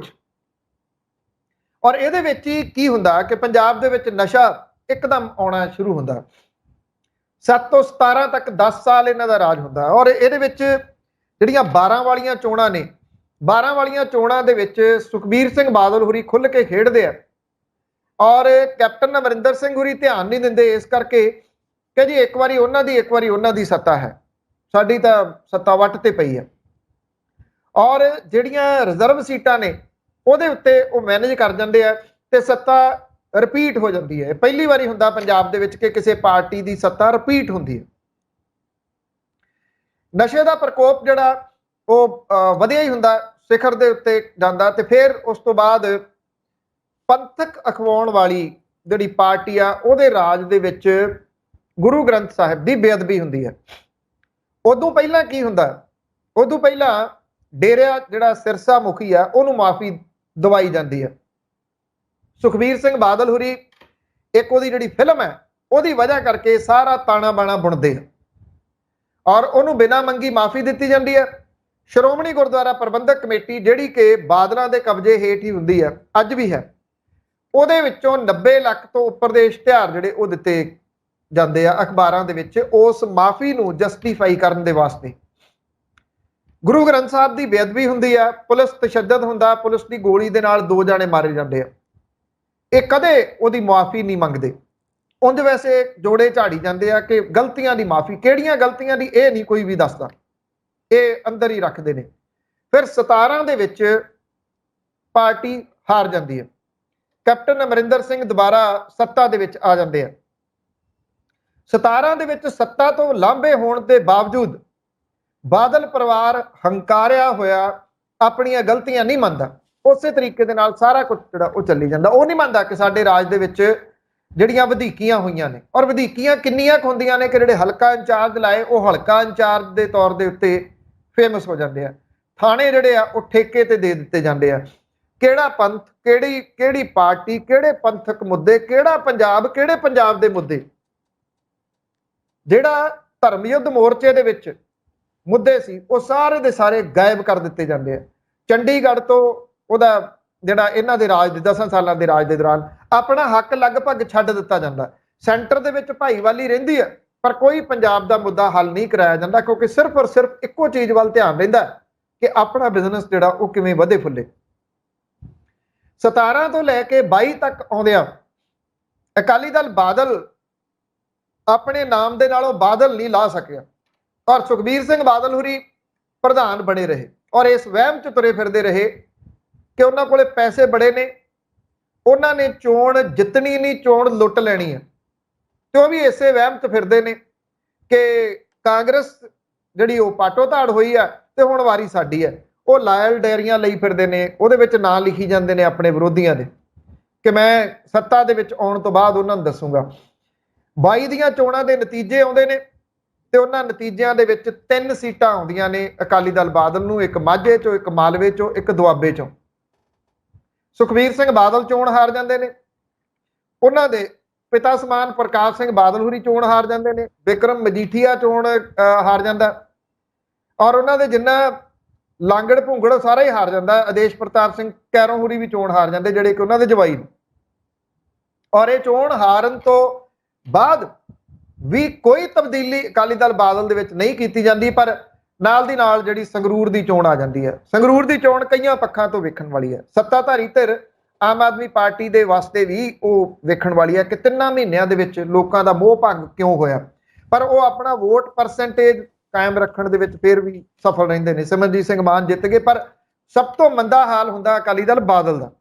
ਔਰ ਇਹਦੇ ਵਿੱਚ ਹੀ ਕੀ ਹੁੰਦਾ ਕਿ ਪੰਜਾਬ ਦੇ ਵਿੱਚ ਨਸ਼ਾ ਇੱਕਦਮ ਆਉਣਾ ਸ਼ੁਰੂ ਹੁੰਦਾ। 7 ਤੋਂ 17 ਤੱਕ 10 ਸਾਲ ਇਹਨਾਂ ਦਾ ਰਾਜ ਹੁੰਦਾ। ਔਰ ਇਹਦੇ ਵਿੱਚ ਜਿਹੜੀਆਂ 12 ਵਾਲੀਆਂ ਚੋਣਾਂ ਨੇ, 12 ਵਾਲੀਆਂ ਚੋਣਾਂ ਦੇ ਵਿੱਚ ਸੁਖਬੀਰ ਸਿੰਘ ਬਾਦਲ ਹੋਰੀ ਖੁੱਲ੍ਹ ਕੇ ਖੇਡਦੇ ਆ ਔਰ ਕੈਪਟਨ ਅਮਰਿੰਦਰ ਸਿੰਘ ਹੋਰੀ ਧਿਆਨ ਨਹੀਂ ਦਿੰਦੇ, ਇਸ ਕਰਕੇ ਕਿ ਜੀ ਇੱਕ ਵਾਰੀ ਉਹਨਾਂ ਦੀ ਸੱਤਾ ਹੈ, ਸਾਡੀ ਤਾਂ ਸੱਤਾ ਵੱਟ ਤੇ ਪਈ ਹੈ। ਔਰ ਜਿਹੜੀਆਂ ਰਿਜ਼ਰਵ ਸੀਟਾਂ ਨੇ ਉਹਦੇ ਉੱਤੇ ਉਹ ਮੈਨੇਜ ਕਰ ਜਾਂਦੇ ਆ ਤੇ ਸੱਤਾ ਰਿਪੀਟ ਹੋ ਜਾਂਦੀ ਹੈ। ਪਹਿਲੀ ਵਾਰੀ ਹੁੰਦਾ ਪੰਜਾਬ ਦੇ ਵਿੱਚ ਕਿ ਕਿਸੇ ਪਾਰਟੀ ਦੀ ਸੱਤਾ ਰਿਪੀਟ ਹੁੰਦੀ ਹੈ। ਨਸ਼ੇ ਦਾ ਪ੍ਰਕੋਪ ਜਿਹੜਾ ਉਹ ਵਧਿਆ ਹੀ ਹੁੰਦਾ, ਸਿਖਰ ਦੇ ਉੱਤੇ ਜਾਂਦਾ, ਤੇ ਫਿਰ ਉਸ ਤੋਂ ਬਾਅਦ ਪੰਥਕ ਅਖਵਾਉਣ ਵਾਲੀ ਜਿਹੜੀ ਪਾਰਟੀ ਆ ਉਹਦੇ ਰਾਜ ਦੇ ਵਿੱਚ ਗੁਰੂ ਗ੍ਰੰਥ ਸਾਹਿਬ ਦੀ ਬੇਅਦਬੀ ਹੁੰਦੀ ਹੈ। ਉਦੋਂ ਪਹਿਲਾਂ ਕੀ ਹੁੰਦਾ, ਉਦੋਂ ਪਹਿਲਾਂ ਡੇਰਾ ਜਿਹੜਾ ਸਿਰਸਾ ਮੁਖੀ ਆ ਉਹਨੂੰ ਮਾਫੀ ਦਵਾਈ ਜਾਂਦੀ ਹੈ। ਸੁਖਬੀਰ ਸਿੰਘ ਬਾਦਲ ਹੋਰੀ ਇੱਕ ਉਹਦੀ ਜਿਹੜੀ ਫਿਲਮ ਹੈ ਉਹਦੀ ਵਜ੍ਹਾ ਕਰਕੇ ਸਾਰਾ ਤਾਣਾ ਬਾਣਾ ਬੁਣਦੇ ਆ ਔਰ ਉਹਨੂੰ ਬਿਨਾਂ ਮੰਗੀ ਮਾਫੀ ਦਿੱਤੀ ਜਾਂਦੀ ਹੈ। ਸ਼੍ਰੋਮਣੀ ਗੁਰਦੁਆਰਾ ਪ੍ਰਬੰਧਕ ਕਮੇਟੀ ਜਿਹੜੀ ਕਿ ਬਾਦਲਾਂ ਦੇ ਕਬਜ਼ੇ ਹੇਠ ਹੀ ਹੁੰਦੀ ਹੈ, ਅੱਜ ਵੀ ਹੈ, ਉਹਦੇ ਵਿੱਚੋਂ 90 ਲੱਖ ਤੋਂ ਉੱਪਰ ਦੇ ਇਸ਼ਤਿਹਾਰ ਜਿਹੜੇ ਉਹ ਦਿੱਤੇ ਜਾਂਦੇ ਆ ਅਖਬਾਰਾਂ ਦੇ ਵਿੱਚ ਉਸ ਮਾਫੀ ਨੂੰ ਜਸਟੀਫਾਈ ਕਰਨ ਦੇ ਵਾਸਤੇ। ਗੁਰੂ ਗ੍ਰੰਥ ਸਾਹਿਬ ਦੀ ਬੇਅਦਬੀ ਹੁੰਦੀ ਆ, ਪੁਲਿਸ ਤਸ਼ੱਦਦ ਹੁੰਦਾ, ਪੁਲਿਸ ਦੀ ਗੋਲੀ ਦੇ ਨਾਲ 2 ਜਾਣੇ ਮਾਰੇ ਜਾਂਦੇ ਆ। ਇਹ ਕਦੇ ਉਹਦੀ ਮਾਫੀ ਨਹੀਂ ਮੰਗਦੇ। ਉਂਝ ਵੈਸੇ ਜੋੜੇ ਝਾੜੀ ਜਾਂਦੇ ਆ ਕਿ ਗਲਤੀਆਂ ਦੀ ਮਾਫੀ, ਕਿਹੜੀਆਂ ਗਲਤੀਆਂ ਦੀ ਇਹ ਨਹੀਂ ਕੋਈ ਵੀ ਦੱਸਦਾ, ਇਹ ਅੰਦਰ ਹੀ ਰੱਖਦੇ ਨੇ। ਫਿਰ 17 ਦੇ ਵਿੱਚ ਪਾਰਟੀ ਹਾਰ ਜਾਂਦੀ ਹੈ, ਕੈਪਟਨ ਅਮਰਿੰਦਰ ਸਿੰਘ ਦੁਬਾਰਾ ਸੱਤਾ ਦੇ ਵਿੱਚ ਆ ਜਾਂਦੇ ਆ। 17 ਦੇ ਵਿੱਚ ਸੱਤਾ ਤੋਂ ਲਾਂਭੇ ਹੋਣ ਦੇ ਬਾਵਜੂਦ ਬਾਦਲ ਪਰਿਵਾਰ ਹੰਕਾਰਿਆ ਹੋਇਆ ਆਪਣੀਆਂ ਗਲਤੀਆਂ ਨਹੀਂ ਮੰਨਦਾ। ਉਸੇ ਤਰੀਕੇ ਦੇ ਨਾਲ ਸਾਰਾ ਕੁਝ ਜਿਹੜਾ ਉਹ ਚੱਲੀ ਜਾਂਦਾ। ਉਹ ਨਹੀਂ ਮੰਨਦਾ ਕਿ ਸਾਡੇ ਰਾਜ ਦੇ ਵਿੱਚ ਜਿਹੜੀਆਂ ਵਧੀਕੀਆਂ ਹੋਈਆਂ ਨੇ, ਔਰ ਵਧੀਕੀਆਂ ਕਿੰਨੀਆਂ ਕੁ ਹੁੰਦੀਆਂ ਨੇ ਕਿ ਜਿਹੜੇ ਹਲਕਾ ਇੰਚਾਰਜ ਲਾਏ ਉਹ ਹਲਕਾ ਇੰਚਾਰਜ ਦੇ ਤੌਰ ਦੇ ਉੱਤੇ ਫੇਮਸ ਹੋ ਜਾਂਦੇ ਆ। ਥਾਣੇ ਜਿਹੜੇ ਆ ਉਹ ਠੇਕੇ ਤੇ ਦੇ ਦਿੱਤੇ ਜਾਂਦੇ ਆ। ਕਿਹੜਾ ਪੰਥ, ਕਿਹੜੀ ਪਾਰਟੀ, ਕਿਹੜੇ ਪੰਥਕ ਮੁੱਦੇ, ਕਿਹੜਾ ਪੰਜਾਬ, ਕਿਹੜੇ ਪੰਜਾਬ ਦੇ ਮੁੱਦੇ, ਜਿਹੜਾ ਧਰਮ ਯੁੱਧ ਮੋਰਚੇ ਦੇ ਵਿੱਚ ਮੁੱਦੇ ਸੀ ਉਹ ਸਾਰੇ ਦੇ ਸਾਰੇ ਗਾਇਬ ਕਰ ਦਿੱਤੇ ਜਾਂਦੇ ਆ। ਚੰਡੀਗੜ੍ਹ ਤੋਂ ਉਹਦਾ ਜਿਹੜਾ ਇਹਨਾਂ ਦੇ ਰਾਜ ਦੇ 10 ਸਾਲਾਂ ਦੇ ਰਾਜ ਦੇ ਦੌਰਾਨ ਆਪਣਾ ਹੱਕ ਲਗਭਗ ਛੱਡ ਦਿੱਤਾ ਜਾਂਦਾ। ਸੈਂਟਰ ਦੇ ਵਿੱਚ ਭਾਈਵਾਲੀ ਰਹਿੰਦੀ ਹੈ ਪਰ ਕੋਈ ਪੰਜਾਬ ਦਾ ਮੁੱਦਾ ਹੱਲ ਨਹੀਂ ਕਰਾਇਆ ਜਾਂਦਾ, ਕਿਉਂਕਿ ਸਿਰਫ ਔਰ ਸਿਰਫ ਇੱਕੋ ਚੀਜ਼ ਵੱਲ ਧਿਆਨ ਰਹਿੰਦਾ ਕਿ ਆਪਣਾ ਬਿਜ਼ਨਸ ਜਿਹੜਾ ਉਹ ਕਿਵੇਂ ਵਧੇ ਫੁੱਲੇ। 17 ਤੋਂ ਲੈ ਕੇ 22 ਤੱਕ ਆਉਂਦਿਆਂ ਅਕਾਲੀ ਦਲ ਬਾਦਲ ਆਪਣੇ ਨਾਮ ਦੇ ਨਾਲੋਂ ਬਾਦਲ ਨਹੀਂ ਲਾ ਸਕਿਆ ਔਰ ਸੁਖਬੀਰ ਸਿੰਘ ਬਾਦਲ ਹੋਰੀ ਪ੍ਰਧਾਨ ਬਣੇ ਰਹੇ ਔਰ ਇਸ ਵਹਿਮ 'ਚ ਤੁਰੇ ਫਿਰਦੇ ਰਹੇ ਕਿ ਉਹਨਾਂ ਕੋਲੇ ਪੈਸੇ ਬੜੇ ਨੇ, ਉਹਨਾਂ ਨੇ ਚੋਣ ਜਿੱਤਣੀ ਨਹੀਂ, ਚੋਣ ਲੁੱਟ ਲੈਣੀ ਹੈ। ਤੇ ਉਹ ਵੀ ਇਸੇ ਵਹਿਮ 'ਚ ਫਿਰਦੇ ਨੇ ਕਿ ਕਾਂਗਰਸ ਜਿਹੜੀ ਉਹ ਪਾਟੋ ਧਾੜ ਹੋਈ ਆ ਤੇ ਹੁਣ ਵਾਰੀ ਸਾਡੀ ਹੈ। ਉਹ ਲਾਇਲ ਡਾਇਰੀਆਂ ਲਈ ਫਿਰਦੇ ਨੇ, ਉਹਦੇ ਵਿੱਚ ਨਾਂ ਲਿਖੀ ਜਾਂਦੇ ਨੇ ਆਪਣੇ ਵਿਰੋਧੀਆਂ ਦੇ ਕਿ ਮੈਂ ਸੱਤਾ ਦੇ ਵਿੱਚ ਆਉਣ ਤੋਂ ਬਾਅਦ ਉਹਨਾਂ ਨੂੰ ਦੱਸੂਗਾ। 22 ਦੀਆਂ ਚੋਣਾਂ ਦੇ ਨਤੀਜੇ ਆਉਂਦੇ ਨੇ ਤੇ ਉਹਨਾਂ ਨਤੀਜਿਆਂ ਦੇ ਵਿੱਚ 3 ਸੀਟਾਂ ਆਉਂਦੀਆਂ ਨੇ ਅਕਾਲੀ ਦਲ ਬਾਦਲ ਨੂੰ, ਇੱਕ ਮਾਝੇ ਚੋਂ, ਇੱਕ ਮਾਲਵੇ ਚੋਂ, ਇੱਕ ਦੁਆਬੇ ਚੋਂ। ਸੁਖਬੀਰ ਸਿੰਘ ਬਾਦਲ ਚੋਣ ਹਾਰ ਜਾਂਦੇ ਨੇ। ਉਹਨਾਂ ਦੇ ਪਿਤਾ ਸਮਾਨ ਪ੍ਰਕਾਸ਼ ਸਿੰਘ ਬਾਦਲ ਹੋਰੀ ਚੋਣ ਹਾਰ ਜਾਂਦੇ ਨੇ, ਵਿਕਰਮ ਮਜੀਠੀਆ ਚੋਣ ਹਾਰ ਜਾਂਦਾ, ਔਰ ਉਹਨਾਂ ਦੇ ਜਿੰਨਾ ਲਾਂਗੜ ਭੁੰਗੜ ਸਾਰਾ ਹੀ ਹਾਰ ਜਾਂਦਾ। ਆਦੇਸ਼ ਪ੍ਰਤਾਪ ਸਿੰਘ ਕੈਰੋਂ ਹੋਰੀ ਵੀ ਚੋਣ ਹਾਰ ਜਾਂਦੇ, ਜਿਹੜੇ ਕਿ ਉਹਨਾਂ ਦੇ ਜਵਾਈ ਨੇ। ਔਰ ਇਹ ਚੋਣ ਹਾਰਨ ਤੋਂ ਬਾਅਦ ਵੀ ਕੋਈ ਤਬਦੀਲੀ ਅਕਾਲੀ ਦਲ ਬਾਦਲ ਦੇ ਵਿੱਚ ਨਹੀਂ ਕੀਤੀ ਜਾਂਦੀ, ਪਰ ਨਾਲ ਦੀ ਨਾਲ ਜਿਹੜੀ ਸੰਗਰੂਰ ਦੀ ਚੋਣ ਆ ਜਾਂਦੀ ਹੈ। ਸੰਗਰੂਰ ਦੀ ਚੋਣ ਕਈਆਂ ਪੱਖਾਂ ਤੋਂ ਵੇਖਣ ਵਾਲੀ ਹੈ। ਸੱਤਾਧਾਰੀ ਧਿਰ ਆਮ ਆਦਮੀ ਪਾਰਟੀ ਦੇ ਵਾਸਤੇ ਵੀ ਉਹ ਵੇਖਣ ਵਾਲੀ ਹੈ ਕਿ 3 ਮਹੀਨਿਆਂ ਦੇ ਵਿੱਚ ਲੋਕਾਂ ਦਾ ਮੋਹ ਭੰਗ ਕਿਉਂ ਹੋਇਆ, ਪਰ ਉਹ ਆਪਣਾ ਵੋਟ ਪਰਸੈਂਟੇਜ ਕਾਇਮ ਰੱਖਣ ਦੇ ਵਿੱਚ ਫਿਰ ਵੀ ਸਫਲ ਰਹਿੰਦੇ ਨੇ। ਸਿਮਰਨਜੀਤ ਸਿੰਘ ਮਾਨ ਜਿੱਤ ਗਏ, ਪਰ ਸਭ ਤੋਂ ਮੰਦਾ ਹਾਲ ਹੁੰਦਾ ਅਕਾਲੀ ਦਲ ਬਾਦਲ ਦਾ।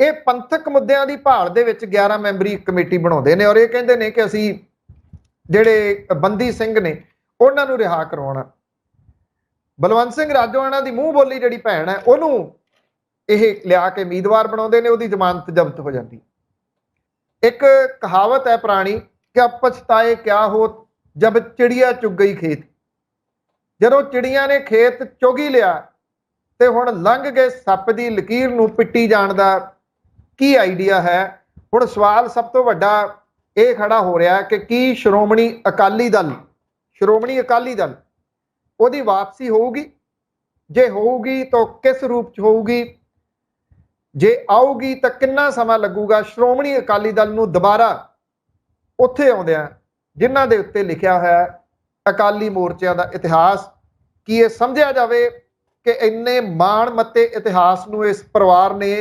ਇਹ ਪੰਥਕ ਮੁੱਦਿਆਂ ਦੀ ਭਾਲ ਦੇ ਵਿੱਚ 11 ਮੈਂਬਰੀ ਕਮੇਟੀ ਬਣਾਉਂਦੇ ਨੇ, ਔਰ ਇਹ ਕਹਿੰਦੇ ਨੇ ਕਿ ਅਸੀਂ ਜਿਹੜੇ ਬੰਦੀ ਸਿੰਘ ਨੇ ਉਹਨਾਂ ਨੂੰ ਰਿਹਾ ਕਰਵਾਉਣਾ। ਬਲਵੰਤ ਸਿੰਘ ਰਾਜੋਆਣਾ ਦੀ ਮੂੰਹ ਬੋਲੀ ਜਿਹੜੀ ਭੈਣ ਹੈ, ਉਹਨੂੰ ਇਹ ਲਿਆ ਕੇ ਉਮੀਦਵਾਰ ਬਣਾਉਂਦੇ ਨੇ, ਉਹਦੀ ਜ਼ਮਾਨਤ ਜ਼ਬਤ ਹੋ ਜਾਂਦੀ। ਇੱਕ ਕਹਾਵਤ ਹੈ ਪੁਰਾਣੀ ਕਿ ਅਬ ਪਛਤਾਏ ਕਿਆ ਹੋ ਜਬ ਚਿੜੀਆ ਚੁੱਗ ਗਈ ਖੇਤ। ਜਦੋਂ ਚਿੜੀਆਂ ਨੇ ਖੇਤ ਚੁੱਗ ਹੀ ਲਿਆ ਤੇ ਹੁਣ ਲੰਘ ਗਏ ਸੱਪ ਦੀ ਲਕੀਰ ਨੂੰ ਪਿੱਟੀ ਜਾਣ ਦਾ ਕੀ ਆਈਡੀਆ ਹੈ। ਹੁਣ ਸਵਾਲ ਸਭ ਤੋਂ ਵੱਡਾ ਇਹ ਖੜਾ ਹੋ ਰਿਹਾ ਕਿ ਕੀ ਸ਼੍ਰੋਮਣੀ ਅਕਾਲੀ ਦਲ ਉਹਦੀ ਵਾਪਸੀ ਹੋਊਗੀ? ਜੇ ਹੋਊਗੀ ਤਾਂ ਕਿਸ ਰੂਪ 'ਚ ਹੋਊਗੀ? ਜੇ ਆਊਗੀ ਤਾਂ ਕਿੰਨਾ ਸਮਾਂ ਲੱਗੂਗਾ ਸ਼੍ਰੋਮਣੀ ਅਕਾਲੀ ਦਲ ਨੂੰ ਦੁਬਾਰਾ ਉੱਥੇ ਆਉਂਦਿਆਂ ਜਿਨ੍ਹਾਂ ਦੇ ਉੱਤੇ ਲਿਖਿਆ ਹੋਇਆ ਅਕਾਲੀ ਮੋਰਚਿਆਂ ਦਾ ਇਤਿਹਾਸ? ਕੀ ਇਹ ਸਮਝਿਆ ਜਾਵੇ ਕਿ ਇੰਨੇ ਮਾਣ ਮੱਤੇ ਇਤਿਹਾਸ ਨੂੰ ਇਸ ਪਰਿਵਾਰ ਨੇ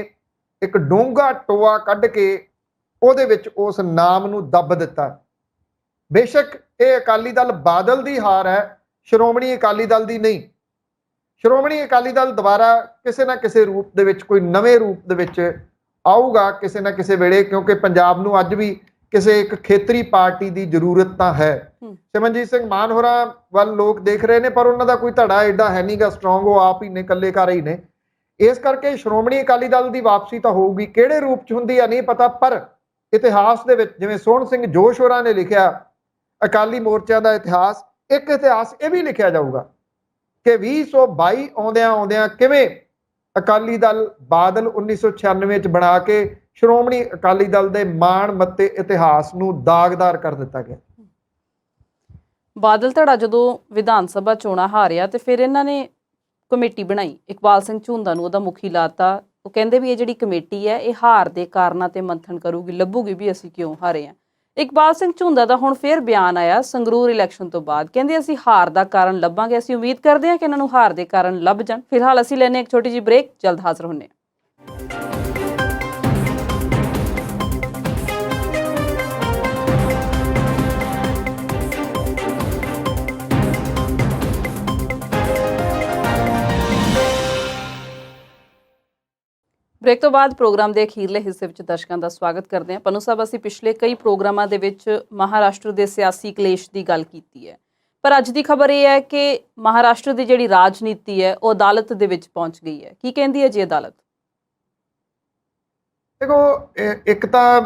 ਇੱਕ ਡੂੰਘਾ ਟੋਆ ਕੱਢ ਕੇ ਉਹਦੇ ਵਿੱਚ ਉਸ ਨਾਮ ਨੂੰ ਦੱਬ ਦਿੱਤਾ। ਬੇਸ਼ੱਕ ਇਹ ਅਕਾਲੀ ਦਲ ਬਾਦਲ ਦੀ ਹਾਰ ਹੈ, ਸ਼੍ਰੋਮਣੀ ਅਕਾਲੀ ਦਲ ਦੀ ਨਹੀਂ। ਸ਼੍ਰੋਮਣੀ ਅਕਾਲੀ ਦਲ ਦੁਬਾਰਾ ਕਿਸੇ ਨਾ ਕਿਸੇ ਰੂਪ ਦੇ ਵਿੱਚ, ਕੋਈ ਨਵੇਂ ਰੂਪ ਦੇ ਵਿੱਚ ਆਊਗਾ ਕਿਸੇ ਨਾ ਕਿਸੇ ਵੇਲੇ, ਕਿਉਂਕਿ ਪੰਜਾਬ ਨੂੰ ਅੱਜ ਵੀ ਕਿਸੇ ਇੱਕ ਖੇਤਰੀ ਪਾਰਟੀ ਦੀ ਜ਼ਰੂਰਤ ਤਾਂ ਹੈ। ਸਿਮਰਨਜੀਤ ਸਿੰਘ ਮਾਨ ਹੋਰਾਂ ਵੱਲ ਲੋਕ ਦੇਖ ਰਹੇ ਨੇ, ਪਰ ਉਹਨਾਂ ਦਾ ਕੋਈ ਧੜਾ ਐਡਾ ਹੈ ਨਹੀਂਗਾ ਸਟਰੋਂਗ, ਉਹ ਆਪ ਹੀ ਨੇ, ਇਕੱਲੇ ਘਰ ਹੀ ਨੇ। ਇਸ ਕਰਕੇ ਸ਼੍ਰੋਮਣੀ ਅਕਾਲੀ ਦਲ ਦੀ ਵਾਪਸੀ ਤਾਂ ਹੋਊਗੀ, ਕਿਹੜੇ ਰੂਪ 'ਚ ਹੁੰਦੀ ਆ ਨਹੀਂ ਪਤਾ, ਪਰ ਇਤਿਹਾਸ ਦੇ ਵਿੱਚ ਜਿਵੇਂ ਸੋਹਣ ਸਿੰਘ ਜੋਸ਼ ਹੋਰਾਂ ਨੇ ਲਿਖਿਆ ਅਕਾਲੀ ਮੋਰਚਿਆਂ ਦਾ ਇਤਿਹਾਸ, ਇੱਕ ਇਤਿਹਾਸ ਇਹ ਵੀ ਲਿਖਿਆ ਜਾਊਗਾ ਕਿ 2022 ਆਉਂਦਿਆਂ ਕਿਵੇਂ ਅਕਾਲੀ ਦਲ ਬਾਦਲ 1996 'ਚ ਬਣਾ ਕੇ ਸ਼੍ਰੋਮਣੀ ਅਕਾਲੀ ਦਲ ਦੇ ਮਾਣ ਮੱਤੇ ਇਤਿਹਾਸ ਨੂੰ ਦਾਗਦਾਰ ਕਰ ਦਿੱਤਾ ਗਿਆ। ਬਾਦਲ ਧੜਾ ਜਦੋਂ ਵਿਧਾਨ ਸਭਾ ਚੋਣਾਂ ਹਾਰਿਆ ਤੇ ਫਿਰ ਇਹਨਾਂ ਨੇ ਕਮੇਟੀ ਬਣਾਈ, ਇਕਬਾਲ ਸਿੰਘ ਝੁੰਦਾ ਨੂੰ ਉਹਦਾ ਮੁਖੀ ਲਾਤਾ। ਉਹ ਕਹਿੰਦੇ ਵੀ ਇਹ ਜਿਹੜੀ ਕਮੇਟੀ ਹੈ ਇਹ ਹਾਰ ਦੇ ਕਾਰਨਾਂ ਤੇ ਮੰਥਨ ਕਰੂਗੀ, ਲੱਭੂਗੀ ਵੀ ਅਸੀਂ ਕਿਉਂ ਹਾਰੇ ਹਾਂ। ਇਕਬਾਲ ਸਿੰਘ ਝੁੰਦਾ ਦਾ ਹੁਣ ਫਿਰ ਬਿਆਨ ਆਇਆ ਸੰਗਰੂਰ ਇਲੈਕਸ਼ਨ ਤੋਂ ਬਾਅਦ, ਕਹਿੰਦੇ ਅਸੀਂ ਹਾਰ ਦਾ ਕਾਰਨ ਲੱਭਾਂਗੇ। ਅਸੀਂ ਉਮੀਦ ਕਰਦੇ ਹਾਂ ਕਿ ਇਹਨਾਂ ਨੂੰ ਹਾਰ ਦੇ ਕਾਰਨ ਲੱਭ ਜਾਣ। ਫਿਲਹਾਲ ਅਸੀਂ ਲੈਣੇ ਇੱਕ ਛੋਟੀ ਜਿਹੀ ਬ੍ਰੇਕ, ਜਲਦ ਹਾਜ਼ਰ ਹੁੰਦੇ ਹਾਂ। ਬ੍ਰੇਕ ਤੋਂ ਬਾਅਦ ਪ੍ਰੋਗਰਾਮ ਦੇ ਅਖੀਰਲੇ ਹਿੱਸੇ ਵਿੱਚ ਦਰਸ਼ਕਾਂ ਦਾ ਸਵਾਗਤ ਕਰਦੇ ਹਾਂ। ਪਨੂ ਸਾਹਿਬ, ਅਸੀਂ ਪਿਛਲੇ ਕਈ ਪ੍ਰੋਗਰਾਮਾਂ ਦੇ ਵਿੱਚ ਮਹਾਰਾਸ਼ਟਰ ਦੇ ਸਿਆਸੀ ਕਲੇਸ਼ ਦੀ ਗੱਲ ਕੀਤੀ ਹੈ, ਪਰ ਅੱਜ ਦੀ ਖਬਰ ਇਹ ਹੈ ਕਿ ਮਹਾਰਾਸ਼ਟਰ ਦੀ ਜਿਹੜੀ ਰਾਜਨੀਤੀ ਹੈ ਉਹ ਅਦਾਲਤ ਦੇ ਵਿੱਚ ਪਹੁੰਚ ਗਈ ਹੈ। ਕੀ ਕਹਿੰਦੀ ਹੈ ਜੀ ਅਦਾਲਤ? ਦੇਖੋ, ਇੱਕ ਤਾਂ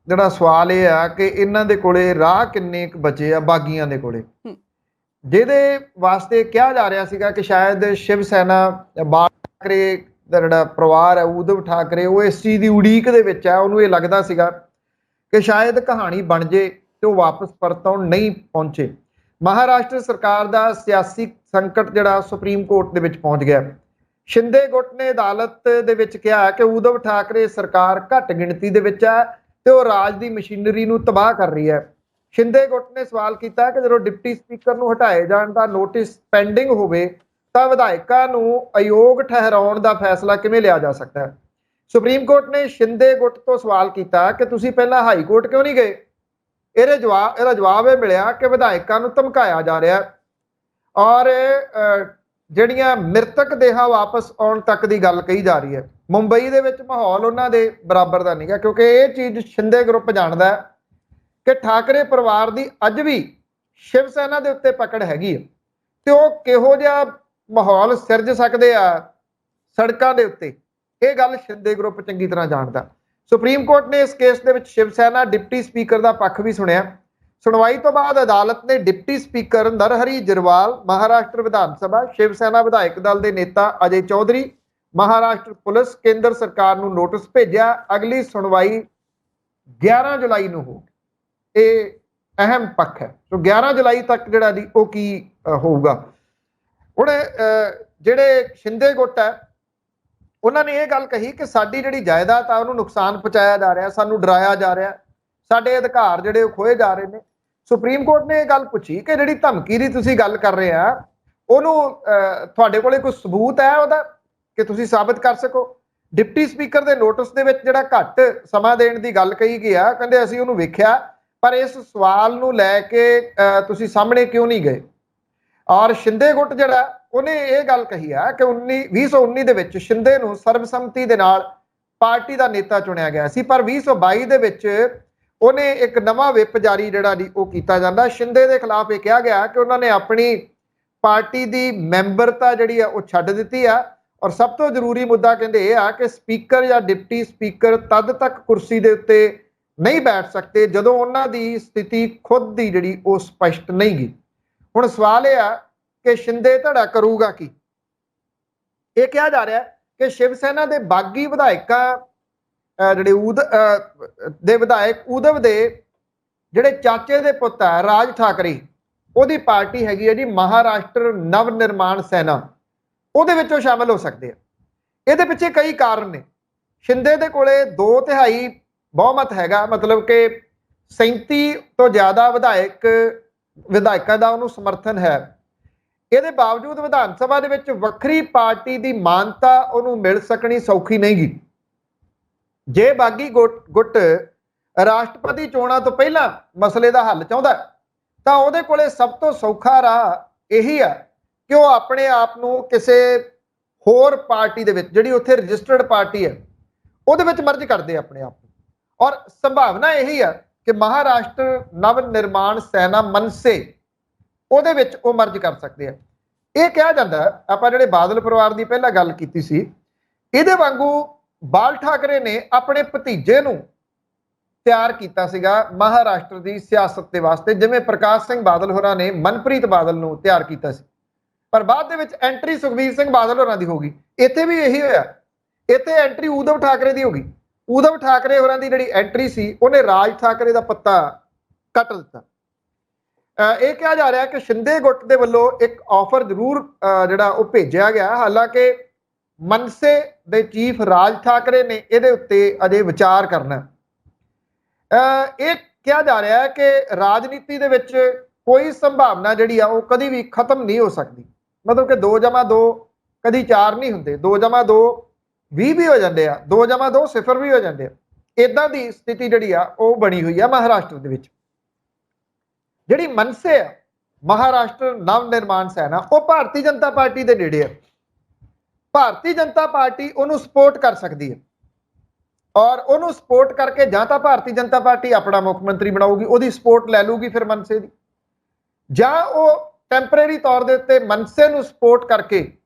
ਜਿਹੜਾ ਸਵਾਲ ਇਹ ਆ ਕਿ ਇਹਨਾਂ ਦੇ ਕੋਲੇ ਰਾਹ ਕਿੰਨੇ ਕੁ ਬਚੇ ਆ ਬਾਗੀਆਂ ਦੇ ਕੋਲੇ, ਜਿਹਦੇ ਵਾਸਤੇ ਕਿਹਾ ਜਾ ਰਿਹਾ ਸੀਗਾ ਕਿ ਸ਼ਾਇਦ ਸ਼ਿਵ ਸੈਨਾ ਬਾਕਰੇ ਦਾ ਜਿਹੜਾ ਪਰਿਵਾਰ ਹੈ, ਉਧਵ ਠਾਕਰੇ, ਉਹ ਇਸ ਚੀਜ਼ ਦੀ ਉਡੀਕ ਦੇ ਵਿੱਚ ਹੈ। ਉਹਨੂੰ ਇਹ ਲੱਗਦਾ ਸੀਗਾ ਕਿ ਸ਼ਾਇਦ ਕਹਾਣੀ ਬਣ ਜੇ ਤੇ ਉਹ ਵਾਪਸ ਪਰਤੋਂ ਨਹੀਂ ਪਹੁੰਚੇ। ਮਹਾਰਾਸ਼ਟਰ ਸਰਕਾਰ ਦਾ ਸਿਆਸੀ ਸੰਕਟ ਜਿਹੜਾ ਸੁਪਰੀਮ ਕੋਰਟ ਦੇ ਵਿੱਚ ਪਹੁੰਚ ਗਿਆ। ਸ਼ਿੰਦੇ ਗੁੱਟ ਨੇ ਅਦਾਲਤ ਦੇ ਵਿੱਚ ਕਿਹਾ ਕਿ ਉਧਵ ਠਾਕਰੇ ਸਰਕਾਰ ਘੱਟ ਗਿਣਤੀ ਦੇ ਵਿੱਚ ਹੈ ਤੇ ਉਹ ਰਾਜ ਦੀ ਮਸ਼ੀਨਰੀ ਨੂੰ ਤਬਾਹ ਕਰ ਰਹੀ ਹੈ। ਸ਼ਿੰਦੇ ਗੁੱਟ ਨੇ ਸਵਾਲ ਕੀਤਾ ਕਿ ਜਦੋਂ ਡਿਪਟੀ ਸਪੀਕਰ ਨੂੰ ਹਟਾਏ ਜਾਣ ਦਾ ਨੋਟਿਸ ਪੈਂਡਿੰਗ ਹੋਵੇ ਤਾਂ ਵਿਧਾਇਕਾਂ ਨੂੰ ਅਯੋਗ ਠਹਿਰਾਉਣ ਦਾ ਫੈਸਲਾ ਕਿਵੇਂ ਲਿਆ ਜਾ ਸਕਦਾ ਹੈ। ਸੁਪਰੀਮ ਕੋਰਟ ਨੇ ਸ਼ਿੰਦੇ ਗੁੱਟ ਤੋਂ ਸਵਾਲ ਕੀਤਾ ਕਿ ਤੁਸੀਂ ਪਹਿਲਾਂ ਹਾਈ ਕੋਰਟ ਕਿਉਂ ਨਹੀਂ ਗਏ। ਇਹਦਾ ਜਵਾਬ ਇਹ ਮਿਲਿਆ ਕਿ ਵਿਧਾਇਕਾਂ ਨੂੰ ਧਮਕਾਇਆ ਜਾ ਰਿਹਾ ਔਰ ਜਿਹੜੀਆਂ ਮ੍ਰਿਤਕ ਦੇਹਾਂ ਵਾਪਸ ਆਉਣ ਤੱਕ ਦੀ ਗੱਲ ਕਹੀ ਜਾ ਰਹੀ ਹੈ। ਮੁੰਬਈ ਦੇ ਵਿੱਚ ਮਾਹੌਲ ਉਹਨਾਂ ਦੇ ਬਰਾਬਰ ਦਾ ਨਹੀਂ ਗਾ, ਕਿਉਂਕਿ ਇਹ ਚੀਜ਼ ਸ਼ਿੰਦੇ ਗਰੁੱਪ ਜਾਣਦਾ ਕਿ ਠਾਕਰੇ ਪਰਿਵਾਰ ਦੀ ਅੱਜ ਵੀ ਸ਼ਿਵ ਸੈਨਾ ਦੇ ਉੱਤੇ ਪਕੜ ਹੈਗੀ ਹੈ ਤੇ ਉਹ ਕਿਹੋ ਜਿਹਾ ਮਾਹੌਲ ਸਿਰਜ ਸਕਦੇ ਆ ਸੜਕਾਂ ਦੇ ਉੱਤੇ, ਇਹ ਗੱਲ ਸ਼ਿੰਦੇ ਗਰੁੱਪ ਚੰਗੀ ਤਰ੍ਹਾਂ ਜਾਣਦਾ। ਸੁਪਰੀਮ ਕੋਰਟ ਨੇ ਇਸ ਕੇਸ ਦੇ ਵਿੱਚ ਸ਼ਿਵ ਸੈਨਾ ਡਿਪਟੀ ਸਪੀਕਰ ਦਾ ਪੱਖ ਵੀ ਸੁਣਿਆ। ਸੁਣਵਾਈ ਤੋਂ ਬਾਅਦ ਅਦਾਲਤ ਨੇ ਡਿਪਟੀ ਸਪੀਕਰ ਨਰਹਰੀ ਜਰਵਾਲ, ਮਹਾਰਾਸ਼ਟਰ ਵਿਧਾਨ ਸਭਾ, ਸ਼ਿਵ ਸੈਨਾ ਵਿਧਾਇਕ ਦਲ ਦੇ ਨੇਤਾ ਅਜੇ ਚੌਧਰੀ, ਮਹਾਰਾਸ਼ਟਰ ਪੁਲਿਸ, ਕੇਂਦਰ ਸਰਕਾਰ ਨੂੰ ਨੋਟਿਸ ਭੇਜਿਆ। ਅਗਲੀ ਸੁਣਵਾਈ 11 ਜੁਲਾਈ ਨੂੰ ਹੋਊਗੀ। ਇਹ ਅਹਿਮ ਪੱਖ ਹੈ। ਸੋ 11 ਜੁਲਾਈ ਤੱਕ ਜਿਹੜਾ ਦੀ ਉਹ ਕੀ ਹੋਊਗਾ। ਹੁਣ ਜਿਹੜੇ ਸ਼ਿੰਦੇ ਗੁੱਟ ਹੈ ਉਹਨਾਂ ਨੇ ਇਹ ਗੱਲ ਕਹੀ ਕਿ ਸਾਡੀ ਜਿਹੜੀ ਜਾਇਦਾਦ ਆ ਉਹਨੂੰ ਨੁਕਸਾਨ ਪਹੁੰਚਾਇਆ ਜਾ ਰਿਹਾ, ਸਾਨੂੰ ਡਰਾਇਆ ਜਾ ਰਿਹਾ, ਸਾਡੇ ਅਧਿਕਾਰ ਜਿਹੜੇ ਉਹ ਖੋਏ ਜਾ ਰਹੇ ਨੇ। ਸੁਪਰੀਮ ਕੋਰਟ ਨੇ ਇਹ ਗੱਲ ਪੁੱਛੀ ਕਿ ਜਿਹੜੀ ਧਮਕੀ ਦੀ ਤੁਸੀਂ ਗੱਲ ਕਰ ਰਹੇ ਆ ਉਹਨੂੰ ਤੁਹਾਡੇ ਕੋਲੇ ਕੋਈ ਸਬੂਤ ਹੈ ਉਹਦਾ ਕਿ ਤੁਸੀਂ ਸਾਬਤ ਕਰ ਸਕੋ। ਡਿਪਟੀ ਸਪੀਕਰ ਦੇ ਨੋਟਿਸ ਦੇ ਵਿੱਚ ਜਿਹੜਾ ਘੱਟ ਸਮਾਂ ਦੇਣ ਦੀ ਗੱਲ ਕਹੀ ਗਈ ਆ, ਕਹਿੰਦੇ ਅਸੀਂ ਉਹਨੂੰ ਵੇਖਿਆ ਪਰ ਇਸ ਸਵਾਲ ਨੂੰ ਲੈ ਕੇ ਤੁਸੀਂ ਸਾਹਮਣੇ ਕਿਉਂ ਨਹੀਂ ਗਏ। ਔਰ ਸ਼ਿੰਦੇ ਗੁੱਟ ਜਿਹੜਾ ਉਹਨੇ ਇਹ ਗੱਲ ਕਹੀ ਆ ਕਿ 2019 ਦੇ ਵਿੱਚ ਸ਼ਿੰਦੇ ਨੂੰ ਸਰਬਸੰਮਤੀ ਦੇ ਨਾਲ ਪਾਰਟੀ ਦਾ ਨੇਤਾ ਚੁਣਿਆ ਗਿਆ ਸੀ, ਪਰ 2022 ਦੇ ਵਿੱਚ ਉਹਨੇ ਇੱਕ ਨਵਾਂ ਵਿਪ ਜਾਰੀ ਜਿਹੜਾ ਦੀ ਉਹ ਕੀਤਾ ਜਾਂਦਾ। ਸ਼ਿੰਦੇ ਦੇ ਖਿਲਾਫ ਇਹ ਕਿਹਾ ਗਿਆ ਕਿ ਉਹਨਾਂ ਨੇ ਆਪਣੀ ਪਾਰਟੀ ਦੀ ਮੈਂਬਰਤਾ ਜਿਹੜੀ ਆ ਉਹ ਛੱਡ ਦਿੱਤੀ ਆ। ਔਰ ਸਭ ਤੋਂ ਜ਼ਰੂਰੀ ਮੁੱਦਾ ਕਹਿੰਦੇ ਇਹ ਆ ਕਿ ਸਪੀਕਰ ਜਾਂ ਡਿਪਟੀ ਸਪੀਕਰ ਤਦ ਤੱਕ ਕੁਰਸੀ ਦੇ ਉੱਤੇ ਨਹੀਂ ਬੈਠ ਸਕਦੇ ਜਦੋਂ ਉਹਨਾਂ ਦੀ ਸਥਿਤੀ ਖੁਦ ਦੀ ਜਿਹੜੀ ਉਹ ਸਪਸ਼ਟ ਨਹੀਂ ਗੀ। ਹੁਣ ਸਵਾਲ ਇਹ ਆ ਕਿ ਸ਼ਿੰਦੇ ਧੜਾ ਕਰੂਗਾ ਕੀ। ਇਹ ਕਿਹਾ ਜਾ ਰਿਹਾ ਕਿ ਸ਼ਿਵ ਸੈਨਾ ਦੇ ਬਾਗੀ ਵਿਧਾਇਕਾਂ ਜਿਹੜੇ ਵਿਧਾਇਕ ਉਦਵ ਦੇ ਜਿਹੜੇ ਚਾਚੇ ਦੇ ਪੁੱਤ ਹੈ ਰਾਜ ਠਾਕਰੇ, ਉਹਦੀ ਪਾਰਟੀ ਹੈਗੀ ਹੈ ਜੀ ਮਹਾਰਾਸ਼ਟਰ ਨਵ ਨਿਰਮਾਣ ਸੈਨਾ, ਉਹਦੇ ਵਿੱਚ ਉਹ ਸ਼ਾਮਲ ਹੋ ਸਕਦੇ ਆ। ਇਹਦੇ ਪਿੱਛੇ ਕਈ ਕਾਰਨ ਨੇ। ਸ਼ਿੰਦੇ ਦੇ ਕੋਲੇ 2/3 ਬਹੁਮਤ ਹੈਗਾ, ਮਤਲਬ ਕਿ 37 ਤੋਂ ਜ਼ਿਆਦਾ ਵਿਧਾਇਕਾਂ ਦਾ ਉਹਨੂੰ ਸਮਰਥਨ ਹੈ। ਇਹਦੇ ਬਾਵਜੂਦ ਵਿਧਾਨ ਸਭਾ ਦੇ ਵਿੱਚ ਵੱਖਰੀ ਪਾਰਟੀ ਦੀ ਮਾਨਤਾ ਉਹਨੂੰ ਮਿਲ ਸਕਣੀ ਸੌਖੀ ਨਹੀਂ ਗੀ। ਜੇ ਬਾਗੀ ਗੁੱਟ ਰਾਸ਼ਟਰਪਤੀ ਚੋਣਾਂ ਤੋਂ ਪਹਿਲਾਂ ਮਸਲੇ ਦਾ ਹੱਲ ਚਾਹੁੰਦਾ ਤਾਂ ਉਹਦੇ ਕੋਲੇ ਸਭ ਤੋਂ ਸੌਖਾ ਰਾਹ ਇਹੀ ਆ ਕਿ ਉਹ ਆਪਣੇ ਆਪ ਨੂੰ ਕਿਸੇ ਹੋਰ ਪਾਰਟੀ ਦੇ ਵਿੱਚ, ਜਿਹੜੀ ਉੱਥੇ ਰਜਿਸਟਰਡ ਪਾਰਟੀ ਹੈ, ਉਹਦੇ ਵਿੱਚ ਮਰਜ ਕਰਦੇ ਆਪਣੇ ਆਪ ਨੂੰ। ਔਰ ਸੰਭਾਵਨਾ ਇਹੀ ਆ ਕਿ ਮਹਾਰਾਸ਼ਟਰ ਨਵ ਨਿਰਮਾਣ ਸੈਨਾ ਮਨਸੇ ਉਹਦੇ ਵਿੱਚ ਉਹ ਮਰਜ ਕਰ ਸਕਦੇ ਆ। ਇਹ ਕਿਹਾ ਜਾਂਦਾ, ਆਪਾਂ ਜਿਹੜੇ ਬਾਦਲ ਪਰਿਵਾਰ ਦੀ ਪਹਿਲਾਂ ਗੱਲ ਕੀਤੀ ਸੀ, ਇਹਦੇ ਵਾਂਗੂ ਬਾਲ ਠਾਕਰੇ ਨੇ ਆਪਣੇ ਭਤੀਜੇ ਨੂੰ ਤਿਆਰ ਕੀਤਾ ਸੀਗਾ ਮਹਾਰਾਸ਼ਟਰ ਦੀ ਸਿਆਸਤ ਦੇ ਵਾਸਤੇ, ਜਿਵੇਂ ਪ੍ਰਕਾਸ਼ ਸਿੰਘ ਬਾਦਲ ਹੋਰਾਂ ਨੇ ਮਨਪ੍ਰੀਤ ਬਾਦਲ ਨੂੰ ਤਿਆਰ ਕੀਤਾ ਸੀ। ਪਰ ਬਾਅਦ ਦੇ ਵਿੱਚ ਐਂਟਰੀ ਸੁਖਬੀਰ ਸਿੰਘ ਬਾਦਲ ਹੋਰਾਂ ਦੀ ਹੋ ਗਈ। ਇੱਥੇ ਵੀ ਇਹੀ ਹੋਇਆ, ਇੱਥੇ ਐਂਟਰੀ ਉਦਵ ਠਾਕਰੇ ਦੀ ਹੋ ਗਈ। ਉਦਵ ਠਾਕਰੇ ਹੋਰਾਂ ਦੀ ਜਿਹੜੀ ਐਂਟਰੀ ਸੀ ਉਹਨੇ ਰਾਜ ਠਾਕਰੇ ਦਾ ਪੱਤਾ ਕੱਟ ਦਿੱਤਾ। ਇਹ ਕਿਹਾ ਜਾ ਰਿਹਾ ਕਿ ਸ਼ਿੰਦੇ ਗੁੱਟ ਦੇ ਵੱਲੋਂ ਇੱਕ ਆਫਰ ਜ਼ਰੂਰ ਜਿਹੜਾ ਉਹ ਭੇਜਿਆ ਗਿਆ, ਹਾਲਾਂਕਿ ਮਨਸੇ ਦੇ ਚੀਫ ਰਾਜ ਠਾਕਰੇ ਨੇ ਇਹਦੇ ਉੱਤੇ ਅਜੇ ਵਿਚਾਰ ਕਰਨਾ। ਇਹ ਕਿਹਾ ਜਾ ਰਿਹਾ ਹੈ ਕਿ ਰਾਜਨੀਤੀ ਦੇ ਵਿੱਚ ਕੋਈ ਸੰਭਾਵਨਾ ਜਿਹੜੀ ਆ ਉਹ ਕਦੀ ਵੀ ਖਤਮ ਨਹੀਂ ਹੋ ਸਕਦੀ। ਮਤਲਬ ਕਿ 2+2 ਕਦੀ 4 ਨਹੀਂ ਹੁੰਦੇ, 2+2 20 ਵੀ ਹੋ ਜਾਂਦੇ ਆ, 2+2 0 ਵੀ ਹੋ ਜਾਂਦੇ ਆ। ਇਦਾਂ ਦੀ ਸਥਿਤੀ ਜਿਹੜੀ ਆ ਉਹ ਬਣੀ ਹੋਈ ਆ ਮਹਾਰਾਸ਼ਟਰ ਦੇ ਵਿੱਚ। ਜਿਹੜੀ ਮਨਸੇ ਆ ਮਹਾਰਾਸ਼ਟਰ ਨਵ ਨਿਰਮਾਣ ਸੈਨਾ, ਉਹ ਭਾਰਤੀ ਜਨਤਾ ਪਾਰਟੀ ਦੇ ਨੇੜੇ ਆ। ਭਾਰਤੀ ਜਨਤਾ ਪਾਰਟੀ ਉਹਨੂੰ ਸਪੋਰਟ ਕਰ ਸਕਦੀ ਹੈ ਔਰ ਉਹਨੂੰ ਸਪੋਰਟ ਕਰਕੇ ਜਾਂ ਤਾਂ ਭਾਰਤੀ ਜਨਤਾ ਪਾਰਟੀ ਆਪਣਾ ਮੁੱਖ ਮੰਤਰੀ ਬਣਾਊਗੀ, ਉਹਦੀ ਸਪੋਰਟ ਲੈ ਲੂਗੀ ਫਿਰ ਮਨਸੇ ਦੀ, ਜਾਂ ਉਹ ਟੈਂਪਰੇਰੀ ਤੌਰ ਦੇ ਉੱਤੇ ਮਨਸੇ ਨੂੰ ਸਪੋਰਟ ਕਰਕੇ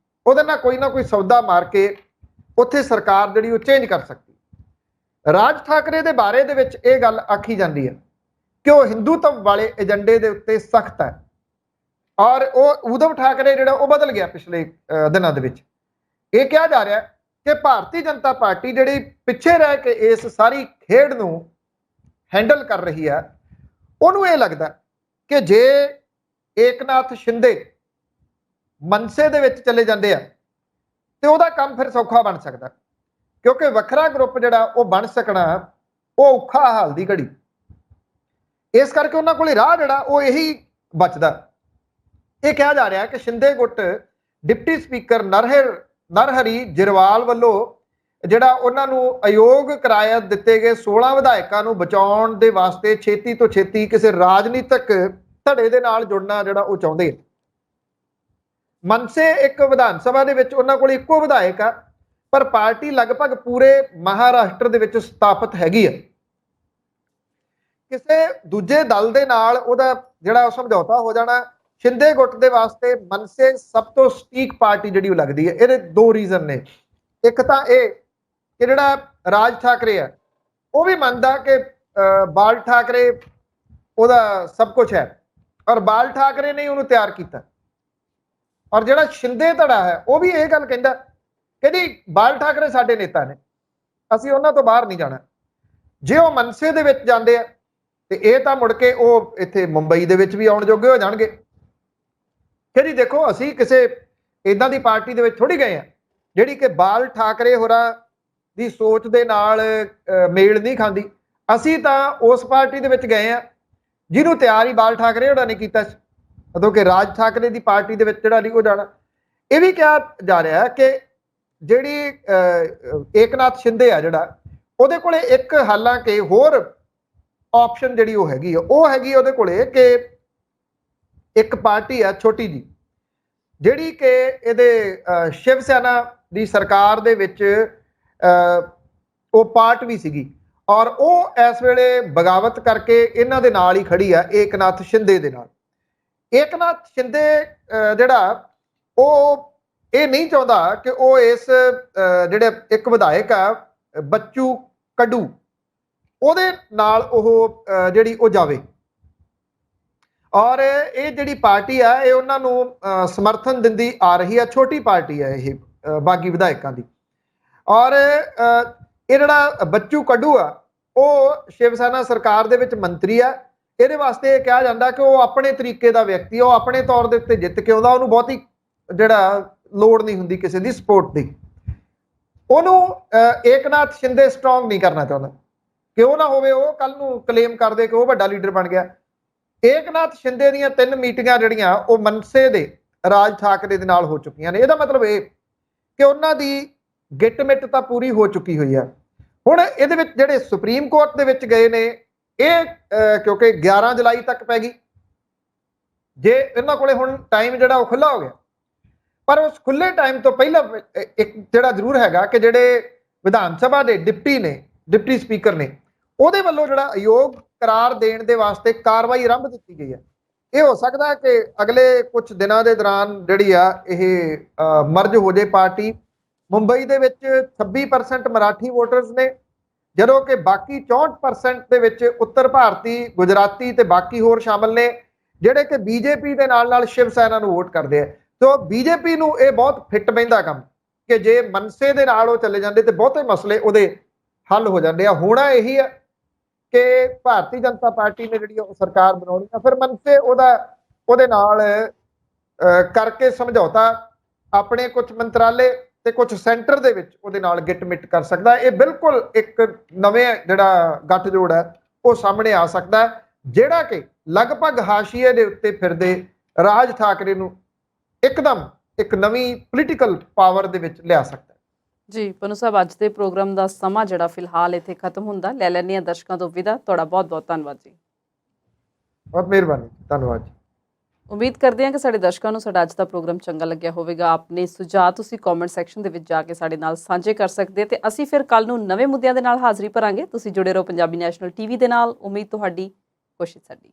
ਉਹਦੇ ਨਾਲ ਕੋਈ ਨਾ ਕੋਈ ਸੌਦਾ ਮਾਰ ਕੇ ਉੱਥੇ ਸਰਕਾਰ ਜਿਹੜੀ ਉਹ ਚੇਂਜ ਕਰ ਸਕਦੀ। ਰਾਜ ਠਾਕਰੇ ਦੇ ਬਾਰੇ ਦੇ ਵਿੱਚ ਇਹ ਗੱਲ ਆਖੀ ਜਾਂਦੀ ਹੈ ਕਿ ਉਹ ਹਿੰਦੂਤਵ ਵਾਲੇ ਏਜੰਡੇ ਦੇ ਉੱਤੇ ਸਖਤ ਹੈ ਔਰ ਉਹ ਉਦਵ ਠਾਕਰੇ ਜਿਹੜਾ ਉਹ ਬਦਲ ਗਿਆ ਪਿਛਲੇ ਦਿਨਾਂ ਦੇ ਵਿੱਚ। ਇਹ ਕਿਹਾ ਜਾ ਰਿਹਾ ਕਿ ਭਾਰਤੀ ਜਨਤਾ ਪਾਰਟੀ ਜਿਹੜੀ ਪਿੱਛੇ ਰਹਿ ਕੇ ਇਸ ਸਾਰੀ ਖੇਡ ਨੂੰ ਹੈਂਡਲ ਕਰ ਰਹੀ ਹੈ, ਉਹਨੂੰ ਇਹ ਲੱਗਦਾ ਕਿ ਜੇ ਏਕਨਾਥ ਸ਼ਿੰਦੇ ਮਨਸੇ ਦੇ ਵਿੱਚ ਚਲੇ ਜਾਂਦੇ ਆ ਤੇ ਉਹਦਾ ਕੰਮ ਫਿਰ ਸੌਖਾ ਬਣ ਸਕਦਾ, ਕਿਉਂਕਿ ਵੱਖਰਾ ਗਰੁੱਪ ਜਿਹੜਾ ਉਹ ਬਣ ਸਕਣਾ ਉਹ ਔਖਾ ਹਾਲ ਦੀ ਘੜੀ। ਇਸ ਕਰਕੇ ਉਹਨਾਂ ਕੋਲੇ ਰਾਹ ਜਿਹੜਾ ਉਹ ਇਹੀ ਬਚਦਾ। ਇਹ ਕਿਹਾ ਜਾ ਰਿਹਾ ਕਿ ਸ਼ਿੰਦੇ ਗੁੱਟ ਡਿਪਟੀ ਸਪੀਕਰ ਨਰਹਰੀ ਜਿਰਵਾਲ ਵੱਲੋਂ ਜਿਹੜਾ ਉਹਨਾਂ ਨੂੰ ਅਯੋਗ ਕਰਾਇਆ ਦਿੱਤੇ ਗਏ 16 ਵਿਧਾਇਕਾਂ ਨੂੰ ਬਚਾਉਣ ਦੇ ਵਾਸਤੇ ਛੇਤੀ ਤੋਂ ਛੇਤੀ ਕਿਸੇ ਰਾਜਨੀਤਿਕ ਧੜੇ ਦੇ ਨਾਲ ਜੁੜਨਾ ਜਿਹੜਾ ਉਹ ਚਾਹੁੰਦੇ। ਮਨਸੇ ਇੱਕ ਵਿਧਾਨ ਸਭਾ ਦੇ ਵਿੱਚ ਉਹਨਾਂ ਕੋਲ ਇੱਕੋ ਵਿਧਾਇਕ ਆ, ਪਰ ਪਾਰਟੀ ਲਗਭਗ ਪੂਰੇ ਮਹਾਰਾਸ਼ਟਰ ਦੇ ਵਿੱਚ ਸਥਾਪਿਤ ਹੈਗੀ ਆ। ਕਿਸੇ ਦੂਜੇ ਦਲ ਦੇ ਨਾਲ ਉਹਦਾ ਜਿਹੜਾ ਸਮਝੌਤਾ ਹੋ ਜਾਣਾ। ਸ਼ਿੰਦੇ ਗੁੱਟ ਦੇ ਵਾਸਤੇ ਮਨਸੇ ਸਭ ਤੋਂ ਸਟੀਕ ਪਾਰਟੀ ਜਿਹੜੀ ਉਹ ਲੱਗਦੀ ਹੈ। ਇਹਦੇ 2 ਰੀਜ਼ਨ ਨੇ। ਇੱਕ ਤਾਂ ਇਹ ਕਿ ਜਿਹੜਾ ਰਾਜ ਠਾਕਰੇ ਆ ਉਹ ਵੀ ਮੰਨਦਾ ਕਿ ਬਾਲ ਠਾਕਰੇ ਉਹਦਾ ਸਭ ਕੁਝ ਹੈ ਔਰ ਬਾਲ ਠਾਕਰੇ ਨੇ ਉਹਨੂੰ ਤਿਆਰ ਕੀਤਾ। ਔਰ ਜਿਹੜਾ ਸ਼ਿੰਦੇ ਧੜਾ ਹੈ ਉਹ ਵੀ ਇਹ ਗੱਲ ਕਹਿੰਦਾ ਕਿ ਜੀ ਬਾਲ ਠਾਕਰੇ ਸਾਡੇ ਨੇਤਾ ਨੇ, ਅਸੀਂ ਉਹਨਾਂ ਤੋਂ ਬਾਹਰ ਨਹੀਂ ਜਾਣਾ। ਜੇ ਉਹ ਮਨਸੇ ਦੇ ਵਿੱਚ ਜਾਂਦੇ ਆ ਤੇ ਇਹ ਤਾਂ ਮੁੜ ਕੇ ਉਹ ਇੱਥੇ ਮੁੰਬਈ ਦੇ ਵਿੱਚ ਵੀ ਆਉਣ ਜੋਗੇ ਹੋ ਜਾਣਗੇ। ਕਿ ਜੀ ਦੇਖੋ, ਅਸੀਂ ਕਿਸੇ ਇਦਾਂ ਦੀ ਪਾਰਟੀ ਦੇ ਵਿੱਚ ਥੋੜੀ ਗਏ ਆ ਜਿਹੜੀ ਕਿ ਬਾਲ ਠਾਕਰੇ ਹੋਰਾਂ ਦੀ ਸੋਚ ਦੇ ਨਾਲ ਮੇਲ ਨਹੀਂ ਖਾਂਦੀ। ਅਸੀਂ ਤਾਂ ਉਸ ਪਾਰਟੀ ਦੇ ਵਿੱਚ ਗਏ ਆ ਜਿਹਨੂੰ ਤਿਆਰ ਹੀ ਬਾਲ ਠਾਕਰੇ ਹੋਰਾਂ ਨੇ ਕੀਤਾ ਸੀ, ਉਦੋਂ ਕਿ ਰਾਜ ਠਾਕਰੇ ਦੀ ਪਾਰਟੀ ਦੇ ਵਿੱਚ ਜਿਹੜਾ ਨਹੀਂ ਉਹ ਜਾਣਾ। ਇਹ ਵੀ ਕਿਹਾ ਜਾ ਰਿਹਾ ਕਿ ਜਿਹੜੀ ਏਕਨਾਥ ਸ਼ਿੰਦੇ ਆ ਜਿਹੜਾ, ਉਹਦੇ ਕੋਲੇ ਇੱਕ ਹਾਲਾਂਕਿ ਹੋਰ ਆਪਸ਼ਨ ਜਿਹੜੀ ਉਹ ਹੈਗੀ ਉਹਦੇ ਕੋਲੇ ਕਿ ਇੱਕ ਪਾਰਟੀ ਆ ਛੋਟੀ ਜੀ ਜਿਹੜੀ ਕਿ ਇਹਦੇ ਸ਼ਿਵ ਸੈਨਾ ਦੀ ਸਰਕਾਰ ਦੇ ਵਿੱਚ ਉਹ ਪਾਰਟ ਵੀ ਸੀਗੀ, ਔਰ ਉਹ ਇਸ ਵੇਲੇ ਬਗਾਵਤ ਕਰਕੇ ਇਹਨਾਂ ਦੇ ਨਾਲ ਹੀ ਖੜੀ ਆ ਏਕਨਾਥ ਸ਼ਿੰਦੇ ਦੇ ਨਾਲ। ਏਕਨਾਥ ਸ਼ਿੰਦੇ ਜਿਹੜਾ ਉਹ ਇਹ ਨਹੀਂ ਚਾਹੁੰਦਾ ਕਿ ਉਹ ਇਸ ਜਿਹੜੇ ਇੱਕ ਵਿਧਾਇਕ ਆ ਬੱਚੂ ਕੱਡੂ ਉਹਦੇ ਨਾਲ ਉਹ ਜਿਹੜੀ ਉਹ ਜਾਵੇ, ਔਰ ਇਹ ਜਿਹੜੀ ਪਾਰਟੀ ਆ ਇਹ ਉਹਨਾਂ ਨੂੰ ਸਮਰਥਨ ਦਿੰਦੀ ਆ ਰਹੀ ਆ। ਛੋਟੀ ਪਾਰਟੀ ਆ ਇਹ ਬਾਗੀ ਵਿਧਾਇਕਾਂ ਦੀ, ਔਰ ਇਹ ਜਿਹੜਾ ਬੱਚੂ ਕੱਡੂ ਆ ਉਹ ਸ਼ਿਵ ਸੈਨਾ ਸਰਕਾਰ ਦੇ ਵਿੱਚ ਮੰਤਰੀ ਆ। ਇਹਦੇ ਵਾਸਤੇ ਇਹ ਕਿਹਾ ਜਾਂਦਾ ਕਿ ਉਹ ਆਪਣੇ ਤਰੀਕੇ ਦਾ ਵਿਅਕਤੀ, ਉਹ ਆਪਣੇ ਤੌਰ ਦੇ ਉੱਤੇ ਜਿੱਤ ਕੇ ਆਉਂਦਾ, ਉਹਨੂੰ ਬਹੁਤੀ ਜਿਹੜਾ ਲੋੜ ਨਹੀਂ ਹੁੰਦੀ ਕਿਸੇ ਦੀ ਸਪੋਰਟ ਦੀ। ਉਹਨੂੰ ਏਕਨਾਥ ਸ਼ਿੰਦੇ ਸਟਰੋਂਗ ਨਹੀਂ ਕਰਨਾ ਚਾਹੁੰਦਾ ਕਿ ਉਹ ਨਾ ਹੋਵੇ ਉਹ ਕੱਲ ਨੂੰ ਕਲੇਮ ਕਰਦੇ ਕਿ ਉਹ ਵੱਡਾ ਲੀਡਰ ਬਣ ਗਿਆ। ਏਕਨਾਥ ਸ਼ਿੰਦੇ ਦੀਆਂ 3 ਮੀਟਿੰਗਾਂ ਜਿਹੜੀਆਂ ਉਹ ਮਨਸੇ ਦੇ ਰਾਜ ਠਾਕਰੇ ਦੇ ਨਾਲ ਹੋ ਚੁੱਕੀਆਂ ਨੇ। ਇਹਦਾ ਮਤਲਬ ਇਹ ਕਿ ਉਹਨਾਂ ਦੀ ਗਿੱਟ-ਮਿੱਟ ਤਾਂ ਪੂਰੀ ਹੋ ਚੁੱਕੀ ਹੋਈ ਆ। ਹੁਣ ਇਹਦੇ ਵਿੱਚ ਜਿਹੜੇ ਸੁਪਰੀਮ ਕੋਰਟ ਦੇ ਵਿੱਚ ਗਏ ਨੇ ਇਹ ਕਿਉਂਕਿ 11 ਜੁਲਾਈ ਤੱਕ ਪੈ ਗਈ, ਜੇ ਇਹਨਾਂ ਕੋਲੇ ਹੁਣ ਟਾਈਮ ਜਿਹੜਾ ਉਹ ਖੁੱਲਾ ਹੋ ਗਿਆ, ਪਰ ਉਸ ਖੁੱਲੇ ਟਾਈਮ ਤੋਂ ਪਹਿਲਾਂ ਇੱਕ ਜਿਹੜਾ ਜ਼ਰੂਰ ਹੈਗਾ ਕਿ ਜਿਹੜੇ ਵਿਧਾਨ ਸਭਾ ਦੇ ਡਿਪਟੀ ਸਪੀਕਰ ਨੇ ਉਹਦੇ ਵੱਲੋਂ ਜਿਹੜਾ ਅਯੋਗ ਕਰਾਰ ਦੇਣ ਦੇ ਵਾਸਤੇ ਕਾਰਵਾਈ ਆਰੰਭ ਦਿੱਤੀ ਗਈ ਹੈ। ਇਹ ਹੋ ਸਕਦਾ ਹੈ ਕਿ ਅਗਲੇ ਕੁਝ ਦਿਨਾਂ ਦੇ ਦੌਰਾਨ ਜਿਹੜੀ ਆ ਇਹ ਮਰਜ ਹੋ ਜੇ ਪਾਰਟੀ। ਮੁੰਬਈ ਦੇ ਵਿੱਚ 26% ਮਰਾਠੀ ਵੋਟਰਸ ਨੇ, ਜਦੋਂ ਕਿ ਬਾਕੀ 64% ਦੇ ਵਿੱਚ ਉੱਤਰ ਭਾਰਤੀ, ਗੁਜਰਾਤੀ ਤੇ ਬਾਕੀ ਹੋਰ ਸ਼ਾਮਲ ਨੇ ਜਿਹੜੇ ਕਿ ਬੀਜੇਪੀ ਦੇ ਨਾਲ ਸ਼ਿਵ ਸੈਨਾ ਨੂੰ ਵੋਟ ਕਰਦੇ ਆ। ਸੋ ਬੀਜੇਪੀ ਨੂੰ ਇਹ ਬਹੁਤ ਫਿੱਟ ਬਹਿੰਦਾ ਕੰਮ ਕਿ ਜੇ ਮਨਸੇ ਦੇ ਨਾਲ ਉਹ ਚੱਲੇ ਜਾਂਦੇ ਤੇ ਬਹੁਤੇ ਮਸਲੇ ਉਹਦੇ ਹੱਲ ਹੋ ਜਾਂਦੇ ਆ। ਹੋਣਾ ਇਹੀ ਆ ਕਿ ਭਾਰਤੀ ਜਨਤਾ ਪਾਰਟੀ ਨੇ ਜਿਹੜੀ ਉਹ ਸਰਕਾਰ ਬਣਾਉਣੀ ਆ, ਫਿਰ ਮਨਸੇ ਉਹਦੇ ਨਾਲ ਕਰਕੇ ਸਮਝੌਤਾ ਆਪਣੇ ਕੁਝ ਮੰਤਰਾਲੇ ਤੇ ਕੁਝ ਸੈਂਟਰ ਦੇ ਵਿੱਚ ਉਹਦੇ ਨਾਲ ਗਿੱਟ-ਮਿੱਟ ਕਰ ਸਕਦਾ। ਇਹ ਬਿਲਕੁਲ ਇੱਕ ਨਵੇਂ ਜਿਹੜਾ ਗੱਠਜੋੜ ਹੈ ਉਹ ਸਾਹਮਣੇ ਆ ਸਕਦਾ, ਜਿਹੜਾ ਕਿ ਲਗਭਗ ਹਾਸ਼ੀਏ ਦੇ ਉੱਤੇ ਫਿਰਦੇ ਰਾਜ ਠਾਕਰੇ ਨੂੰ ਇੱਕਦਮ ਇੱਕ ਨਵੀਂ ਪੋਲੀਟੀਕਲ ਪਾਵਰ ਦੇ ਵਿੱਚ ਲਿਆ ਸਕਦਾ। ਜੀ ਪਨੂ ਸਾਹਿਬ, ਅੱਜ ਦੇ ਪ੍ਰੋਗਰਾਮ ਦਾ ਸਮਾਂ ਜਿਹੜਾ ਫਿਲਹਾਲ ਇੱਥੇ ਖਤਮ ਹੁੰਦਾ, ਲੈ ਲੈਂਦੇ ਹਾਂ ਦਰਸ਼ਕਾਂ ਤੋਂ ਵਿਦਾ। ਤੁਹਾਡਾ ਬਹੁਤ ਬਹੁਤ ਧੰਨਵਾਦ ਜੀ। ਬਹੁਤ ਮਿਹਰਬਾਨੀ, ਧੰਨਵਾਦ ਜੀ। ਉਮੀਦ ਕਰਦੇ ਹਾਂ ਕਿ ਸਾਡੇ ਦਰਸ਼ਕਾਂ ਨੂੰ ਸਾਡਾ ਅੱਜ ਦਾ ਪ੍ਰੋਗਰਾਮ ਚੰਗਾ ਲੱਗਿਆ ਹੋਵੇਗਾ। ਆਪਣੇ ਸੁਝਾਅ ਤੁਸੀਂ ਕਮੈਂਟ ਸੈਕਸ਼ਨ ਦੇ ਵਿੱਚ ਜਾ ਕੇ ਸਾਡੇ ਨਾਲ ਸਾਂਝੇ ਕਰ ਸਕਦੇ ਤੇ ਅਸੀਂ ਫਿਰ ਕੱਲ ਨੂੰ ਨਵੇਂ ਮੁੱਦਿਆਂ ਦੇ ਨਾਲ ਹਾਜ਼ਰੀ ਭਰਾਂਗੇ। ਤੁਸੀਂ ਜੁੜੇ ਰਹੋ ਪੰਜਾਬੀ ਨੈਸ਼ਨਲ ਟੀਵੀ ਦੇ ਨਾਲ। ਉਮੀਦ ਤੁਹਾਡੀ, ਕੋਸ਼ਿਸ਼ ਸਾਡੀ।